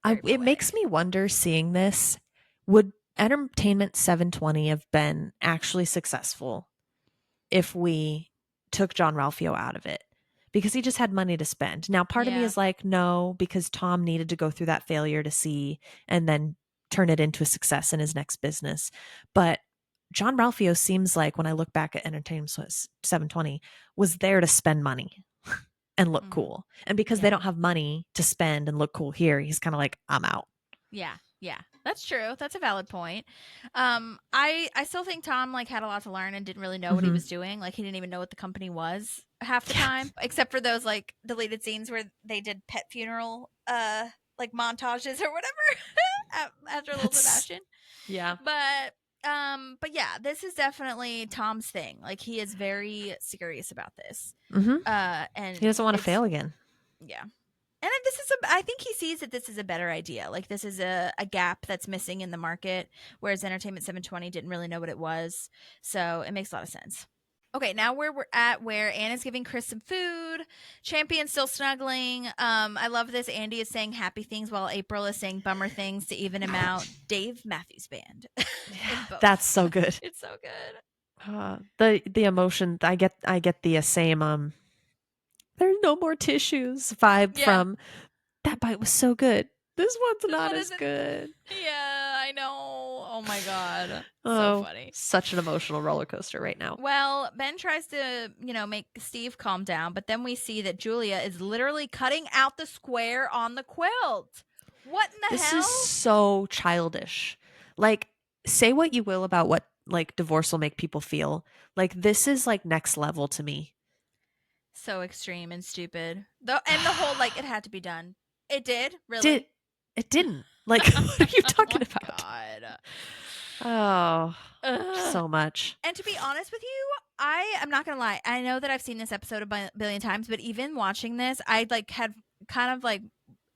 Very It makes me wonder, seeing this, would Entertainment 720 have been actually successful if we took John Ralphio out of it? Because he just had money to spend. Now, part of me Yeah. is like, no, because Tom needed to go through that failure to see and then turn it into a success in his next business. But John Ralphio seems like, when I look back at Entertainment 720, was there to spend money and look cool. And because they don't have money to spend and look cool here, he's kind of like, I'm out. Yeah, that's true. That's a valid point. I still think Tom like had a lot to learn and didn't really know what he was doing. Like he didn't even know what the company was half the time, except for those like deleted scenes where they did pet funeral like montages or whatever after Little Sebastian. Yeah. But yeah, this is definitely Tom's thing. Like he is very serious about this. And he doesn't want to fail again. Yeah. And this is I think he sees that this is a better idea. Like this is a gap that's missing in the market, whereas Entertainment 720 didn't really know what it was. So it makes a lot of sense. Okay, now we're at where Anna's giving Chris some food. Champion's still snuggling. I love this. Andy is saying happy things while April is saying bummer things to even him out. Dave Matthews Band. That's so good. It's so good. The emotion, I get the same there's no more tissues vibe from that bite was so good. This one's not as good. Yeah, I know. Oh my god. Oh, so funny. Such an emotional roller coaster right now. Well, Ben tries to, make Steve calm down, but then we see that Julia is literally cutting out the square on the quilt. What in the hell? This is so childish. Like, say what you will about what like divorce will make people feel. Like, this is like next level to me. So extreme and stupid. The whole like it had to be done. It did, really. It didn't. Like, what are you talking about? God. So much. And to be honest with you, I am not gonna lie. I know that I've seen this episode a billion times, but even watching this, I like had kind of like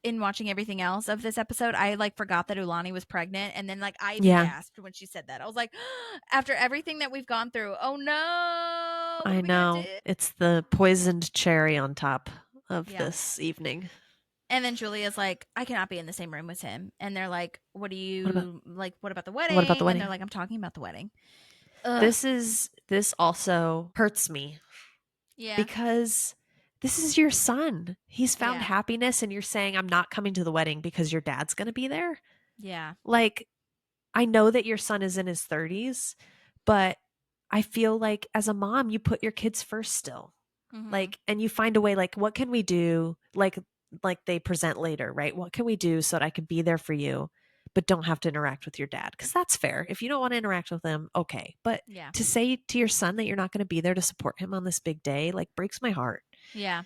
in watching everything else of this episode, I like forgot that Ulani was pregnant, and then like I even gasped when she said that. I was like, after everything that we've gone through, oh no! I know, it's the poisoned cherry on top of this evening. And then Julia's like, I cannot be in the same room with him. And they're like, what do you what about the wedding? What about the wedding? And they're like, I'm talking about the wedding. This also hurts me. Yeah. Because this is your son. He's found happiness, and you're saying, I'm not coming to the wedding because your dad's going to be there. Yeah. Like, I know that your son is in his 30s, but I feel like as a mom, you put your kids first still. Like, and you find a way, like, what can we do? Like they present later, right? What can we do so that I can be there for you, but don't have to interact with your dad? Because that's fair. If you don't want to interact with him, okay. But to say to your son that you're not going to be there to support him on this big day, like, breaks my heart. Yeah.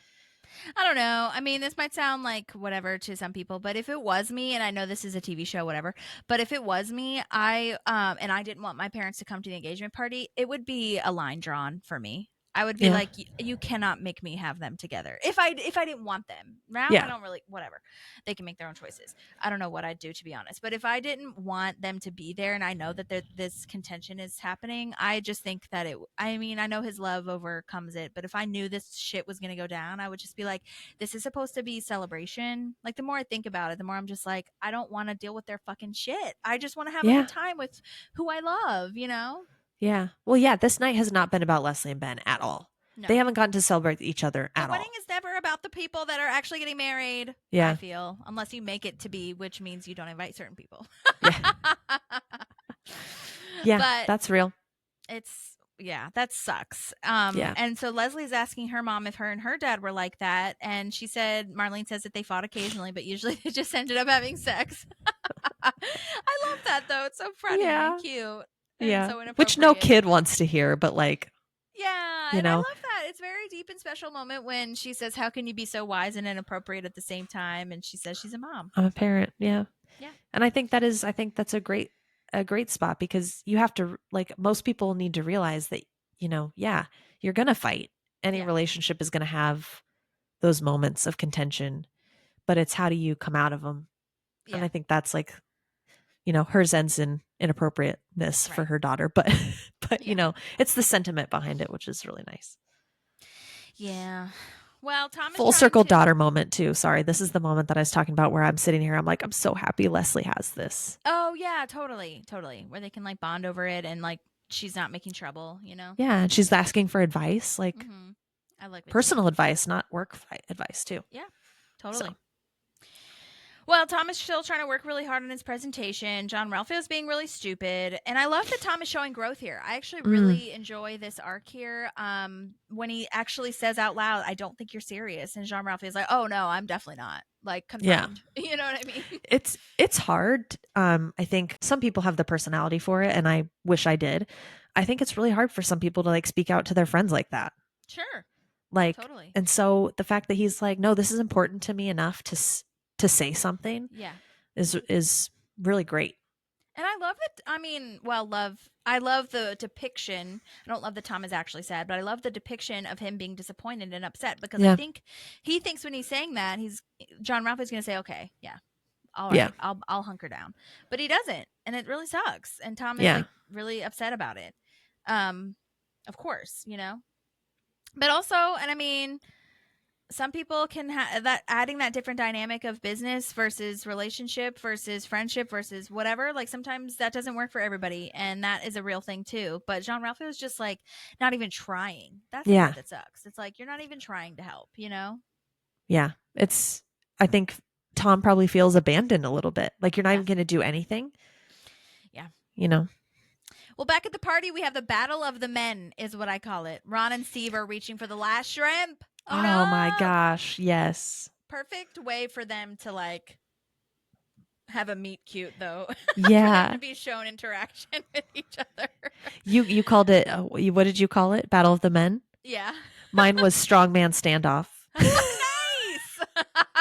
I don't know. I mean, this might sound like whatever to some people, but if it was me, and I know this is a TV show, whatever, but if it was me, and I didn't want my parents to come to the engagement party, it would be a line drawn for me. I would be like, you cannot make me have them together. If I didn't want them. Now I don't really, whatever. They can make their own choices. I don't know what I'd do, to be honest. But if I didn't want them to be there, and I know that this contention is happening, I just think that I know his love overcomes it. But if I knew this shit was going to go down, I would just be like, this is supposed to be celebration. Like, the more I think about it, the more I'm just like, I don't want to deal with their fucking shit. I just want to have a good time with who I love, Yeah. Well, yeah, this night has not been about Leslie and Ben at all. No. They haven't gotten to celebrate each other at all. The wedding is never about the people that are actually getting married, I feel. Unless you make it to be, which means you don't invite certain people. Yeah, but that's real. That sucks. And so Leslie's asking her mom if her and her dad were like that. And she said, Marlene says that they fought occasionally, but usually they just ended up having sex. I love that, though. It's so funny and cute. Yeah, so which no kid wants to hear, but like, I love that. It's a very deep and special moment when she says, how can you be so wise and inappropriate at the same time? And she says she's a mom. I'm a parent. Yeah. And I think that's a great spot, because you have to, like, most people need to realize that, you're going to fight. Any relationship is going to have those moments of contention, but it's how do you come out of them? And I think that's like, hers ends in inappropriateness for Right. her daughter, but Yeah. it's the sentiment behind it, which is really nice. Yeah. Well, Tom is Full trying circle to- daughter moment too. Sorry, this is the moment that I was talking about where I'm sitting here. I'm like, I'm so happy Leslie has this. Oh yeah, totally. Where they can like bond over it and like she's not making trouble, Yeah, and she's asking for advice, like Mm-hmm. I like it too. personal advice, not work advice too. Yeah, totally. So. Well, Tom is still trying to work really hard on his presentation. John Ralphio is being really stupid. And I love that Tom is showing growth here. I actually really enjoy this arc here. When he actually says out loud, I don't think you're serious. And John Ralphio is like, oh, no, I'm definitely not. Like, confirmed. You know what I mean? It's hard. I think some people have the personality for it, and I wish I did. I think it's really hard for some people to like speak out to their friends like that. Sure. Like, Totally. And so the fact that he's like, no, this is important to me enough to say something, Yeah, is really great. and I love it. I mean, I love the depiction. I don't love that Tom is actually sad, but I love the depiction of him being disappointed and upset because I think he thinks when he's saying that John Ralphio's going to say, okay, yeah, all right, I'll hunker down, but he doesn't, and it really sucks. And Tom is like really upset about it. Of course, but also, and I mean, some people can have that adding that different dynamic of business versus relationship versus friendship versus whatever. Like sometimes that doesn't work for everybody, and that is a real thing too. But John Ralphio is just like not even trying. That's the part that sucks. It's like you're not even trying to help. Yeah, I think Tom probably feels abandoned a little bit. Like you're not even going to do anything. Yeah. Well, back at the party, we have the battle of the men, is what I call it. Ron and Steve are reaching for the last shrimp. Oh, no. My gosh, yes. Perfect way for them to like have a meet cute, though. Yeah. For them to be shown interaction with each other. You called it, what did you call it? Battle of the Men? Yeah. Mine was strongman standoff. Nice.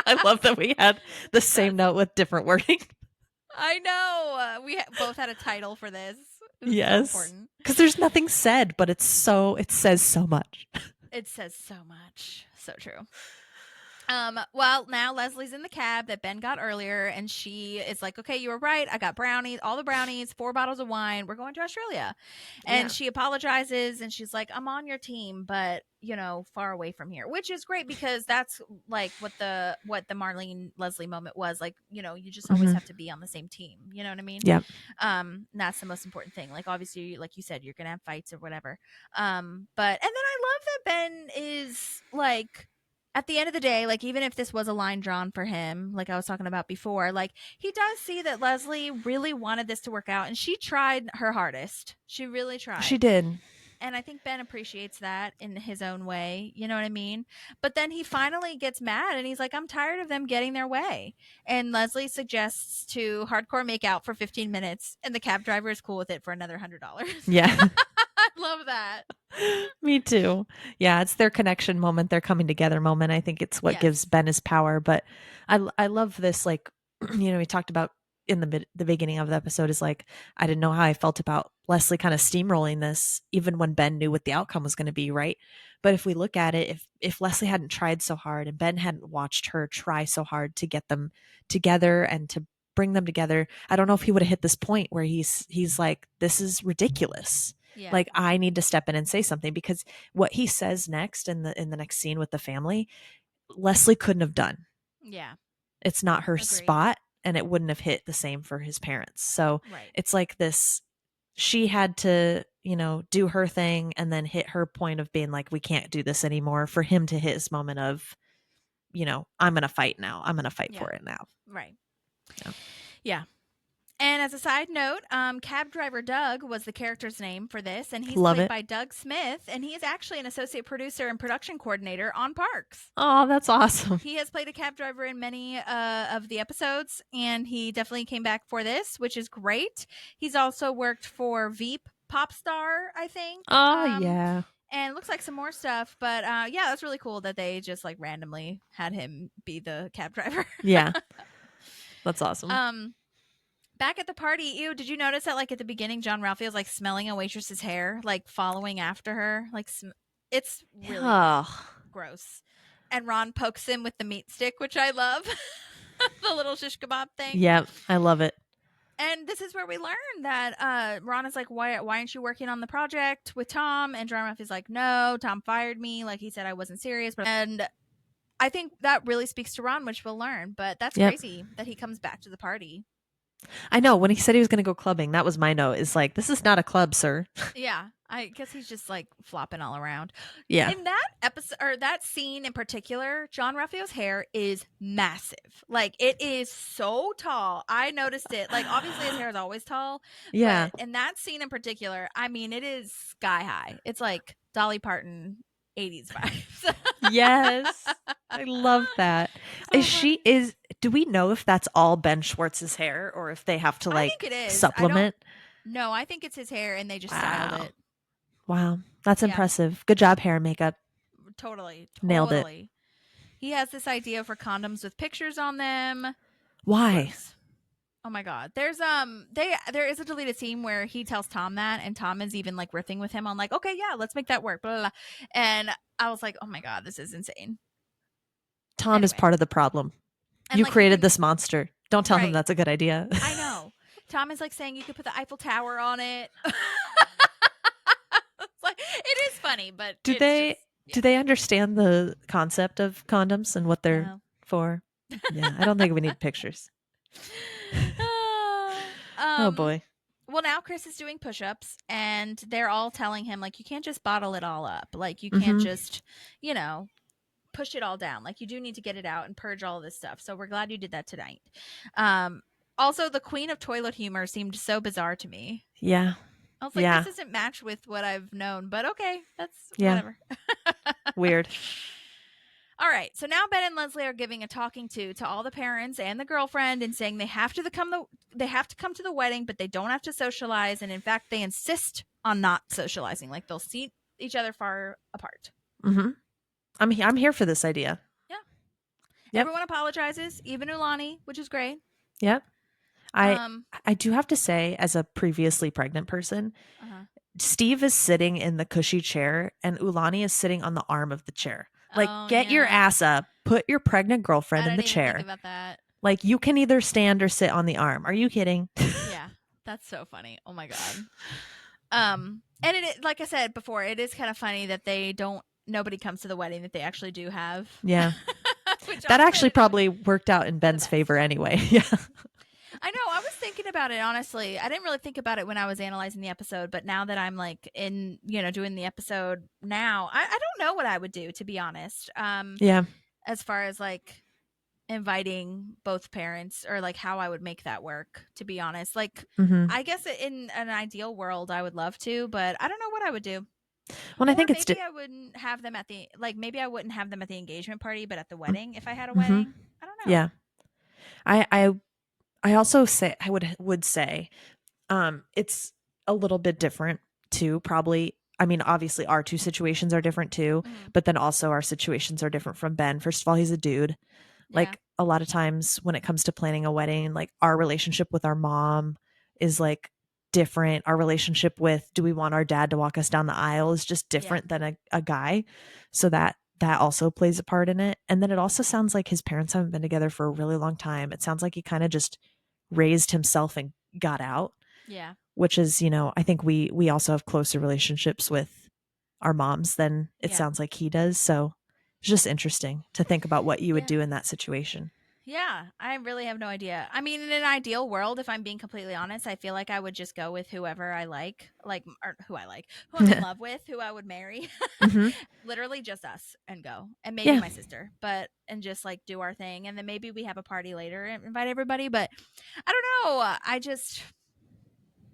I love that we had the same note with different wording. I know. We both had a title for this. Yes. So important. Because there's nothing said, but it says so much. It says so much. So true. Well, now Leslie's in the cab that Ben got earlier, and she is like, okay, you were right. I got brownies, all the brownies, 4 bottles of wine. We're going to Australia. And she apologizes, and she's like, I'm on your team, but, far away from here, which is great because that's like what the Marlene Leslie moment was. Like, you just always have to be on the same team. You know what I mean? Yeah. That's the most important thing. Like, obviously, like you said, you're going to have fights or whatever. And then I love that Ben is like, at the end of the day, like, even if this was a line drawn for him, like I was talking about before, like, he does see that Leslie really wanted this to work out, and she tried her hardest. She really tried. She did. And I think Ben appreciates that in his own way. You know what I mean? But then he finally gets mad, and he's like, I'm tired of them getting their way. And Leslie suggests to hardcore make out for 15 minutes, and the cab driver is cool with it for another $100. Yeah. I love that. Me too. Yeah, it's their connection moment, their coming together moment. I think it's what gives Ben his power. But I love this, like, we talked about in the beginning of the episode is like, I didn't know how I felt about Leslie kind of steamrolling this, even when Ben knew what the outcome was going to be, right? But if we look at it, if Leslie hadn't tried so hard and Ben hadn't watched her try so hard to get them together and to bring them together, I don't know if he would have hit this point where he's like, this is ridiculous. Yeah. Like, I need to step in and say something, because what he says next in the next scene with the family, Leslie couldn't have done. Yeah. It's not her spot, and it wouldn't have hit the same for his parents. So it's like this, she had to, do her thing and then hit her point of being like, we can't do this anymore, for him to hit his moment of, I'm going to fight now. I'm going to fight for it now. Right. Yeah. And as a side note, cab driver Doug was the character's name for this, and he's played by Doug Smith, and he is actually an associate producer and production coordinator on Parks. Oh, that's awesome. He has played a cab driver in many of the episodes, and he definitely came back for this, which is great. He's also worked for Veep Popstar, I think. Oh, yeah. And it looks like some more stuff, but yeah, that's really cool that they just like randomly had him be the cab driver. Yeah. That's awesome. Back at the party, ew, did you notice that, like, at the beginning, John Ralphio is, like, smelling a waitress's hair, like, following after her? Like, it's really gross. And Ron pokes him with the meat stick, which I love. The little shish kebab thing. Yep, I love it. And this is where we learn that Ron is like, why aren't you working on the project with Tom? And John Ruffy's like, no, Tom fired me. Like, he said I wasn't serious. And I think that really speaks to Ron, which we'll learn. But that's crazy that he comes back to the party. I know. When he said he was going to go clubbing, that was my note. Is like, this is not a club, sir. Yeah, I guess he's just like flopping all around. Yeah. In that episode or that scene in particular, John Ralphio's hair is massive. Like, it is so tall. I noticed it. Like, obviously his hair is always tall. Yeah. But in that scene in particular, I mean, it is sky high. It's like Dolly Parton 80s vibes. Yes. I love that. Do we know if that's all Ben Schwartz's hair or if they have to like I think it is. supplement? No, I think it's his hair and they just styled it. Wow. That's impressive. Good job, hair and makeup. Totally. Nailed it. He has this idea for condoms with pictures on them. Why? Oh my god. There is a deleted scene where he tells Tom that, and Tom is even like riffing with him on like, okay, yeah, let's make that work. Blah, blah, blah. And I was like, oh my god, this is insane. Tom is part of the problem. And you like, created this monster. Don't tell him Right. that's a good idea. I know. Tom is like saying you could put the Eiffel Tower on it. It's like, it is funny, but Do they understand the concept of condoms and what they're No. for? Yeah, I don't think we need pictures. Oh boy. Well, now Chris is doing push-ups, and they're all telling him like, you can't just bottle it all up. Like, you can't just, push it all down. Like, you do need to get it out and purge all of this stuff. So we're glad you did that tonight. Also, the queen of toilet humor seemed so bizarre to me. Yeah. I was like, this doesn't match with what I've known, but okay, that's whatever. Weird. All right, so now Ben and Leslie are giving a talking to all the parents and the girlfriend, and saying they have to come to the wedding, but they don't have to socialize. And in fact, they insist on not socializing. Like, they'll seat each other far apart. Mm-hmm. I'm here for this idea. Yeah. Yep. Everyone apologizes, even Ulani, which is great. Yep. I do have to say, as a previously pregnant person, Steve is sitting in the cushy chair and Ulani is sitting on the arm of the chair. Like, get your ass up, put your pregnant girlfriend in the chair. Think about that. Like, you can either stand or sit on the arm. Are you kidding? Yeah, that's so funny. Oh my god. And it, like I said before, it is kind of funny that nobody comes to the wedding that they actually do have. Yeah. That actually probably worked out in Ben's favor anyway. Yeah. I know. I was thinking about it, honestly. I didn't really think about it when I was analyzing the episode, but now that I'm like in, doing the episode now, I don't know what I would do, to be honest. Yeah. As far as like inviting both parents, or like how I would make that work, to be honest. Like, I guess in an ideal world, I would love to, but I don't know what I would do. Well, I think it's maybe I wouldn't have them at the maybe I wouldn't have them at the engagement party, but at the wedding, if I had a wedding. I don't know. Yeah. I also say I would say it's a little bit different too, probably. I mean, obviously our two situations are different too, but then also our situations are different from Ben. First of all, he's a dude. Like, a lot of times when it comes to planning a wedding, like, our relationship with our mom is like different. Our relationship with, do we want our dad to walk us down the aisle, is just different than a guy. So that also plays a part in it. And then it also sounds like his parents haven't been together for a really long time. It sounds like he kind of just raised himself and got out. Yeah. Which is, I think we also have closer relationships with our moms than it sounds like he does. So it's just interesting to think about what you would do in that situation. Yeah, I really have no idea. I mean, in an ideal world, if I'm being completely honest, I feel like I would just go with whoever I like, or who I'm in love with, who I would marry. Literally just us, and go. And maybe my sister, and just like do our thing. And then maybe we have a party later and invite everybody. But I don't know.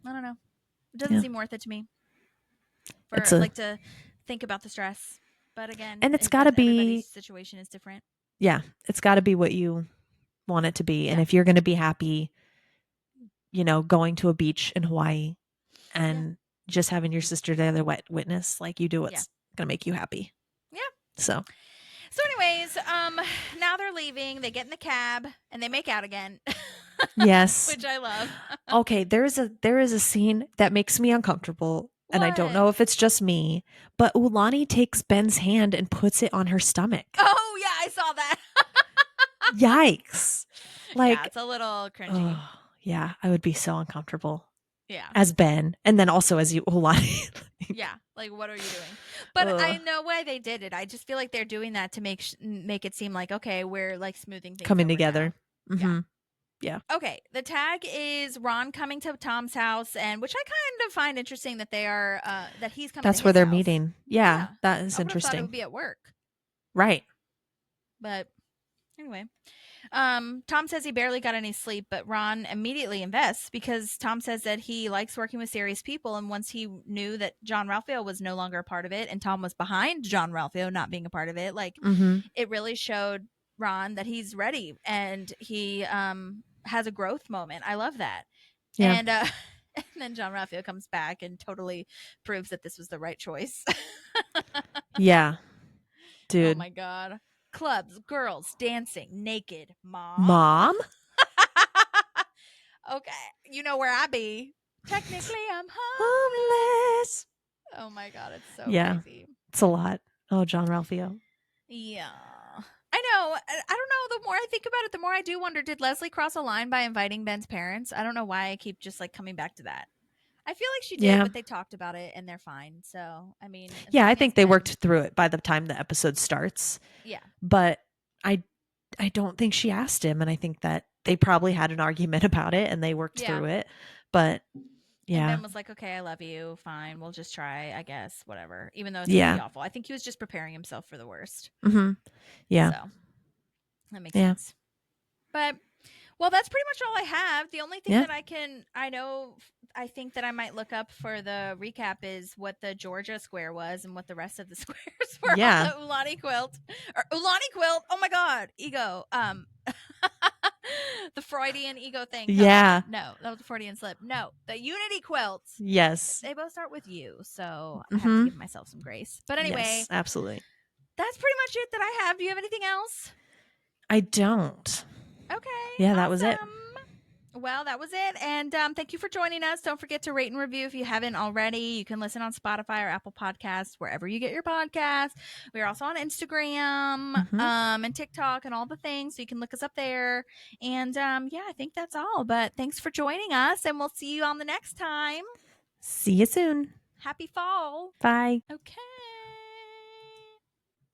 I don't know. It doesn't seem worth it to me. To think about the stress. But again, and it's got to be, everybody's situation is different. Yeah, it's got to be what you want it to be. And if you're going to be happy, going to a beach in Hawaii and just having your sister there, the witness, like, you do what's going to make you happy. Yeah. So anyways, now they're leaving. They get in the cab and they make out again. Yes. Which I love. Okay, there is a scene that makes me uncomfortable. What? And I don't know if it's just me, but Ulani takes Ben's hand and puts it on her stomach. Oh yeah, I saw that. Yikes. Like, it's a little cringy. Yeah, I would be so uncomfortable Yeah. as Ben, and then also as Olani. Yeah, like what are you doing? But Ugh. I know why they did it. I just feel like they're doing that to make it seem like, okay, we're like smoothing things Coming over together. now. Mm-hmm. Yeah. Okay, the tag is Ron coming to Tom's house, and which I kind of find interesting that they are that he's coming. That's to where his they're house. meeting. Yeah, that is I would have thought it interesting. would be at work, Right. but anyway. Tom says he barely got any sleep, but Ron immediately invests because Tom says that he likes working with serious people, and once he knew that John Ralphio was no longer a part of it, and Tom was behind John Ralphio not being a part of it, like Mm-hmm. it really showed Ron that he's ready and he has a growth moment. I love that. Yeah. And and then John Ralphio comes back and totally proves that this was the right choice. Yeah. Oh Dude. my god. Clubs, girls, dancing, naked, Mom? Okay, you know where I be. Technically, I'm Homeless. Oh my god, it's so Yeah. crazy. It's a lot. Oh, John Ralphio. Yeah. I know. I don't know. The more I think about it, the more I do wonder, did Leslie cross a line by inviting Ben's parents? I don't know why I keep just like coming back to that. I feel like she did, Yeah. but they talked about it and they're fine. So, I mean, as Yeah, long I as think they Ben- worked through it by the time the episode starts. Yeah. But I don't think she asked him, and I think that they probably had an argument about it and they worked Yeah. through it. But And yeah. Ben was like, "Okay, I love you. Fine, we'll just try. I guess whatever." Even though it's Yeah. gonna be awful, I think he was just preparing himself for the worst. Mm-hmm. Yeah. So that makes Yeah. sense. But well, that's pretty much all I have. The only thing Yeah. that I think that I might look up for the recap is what the Georgia square was and what the rest of the squares were Yeah. on the Ulani quilt. Or Ulani quilt. Oh my god, ego. The Freudian ego thing. Come Yeah. on. No, that was a Freudian slip. No, the Unity quilts. Yes. They both start with U, so I have to Mhm. give myself some grace. But anyway, Yes, absolutely. that's pretty much it that I have. Do you have anything else? I don't. Okay. Yeah, that was it. Well, that was it. And thank you for joining us. Don't forget to rate and review if you haven't already. You can listen on Spotify or Apple Podcasts, wherever you get your podcasts. We're also on Instagram Mhm. and TikTok and all the things. So you can look us up there. And yeah, I think that's all. But thanks for joining us. And we'll see you on the next time. See you soon. Happy fall. Bye. Okay.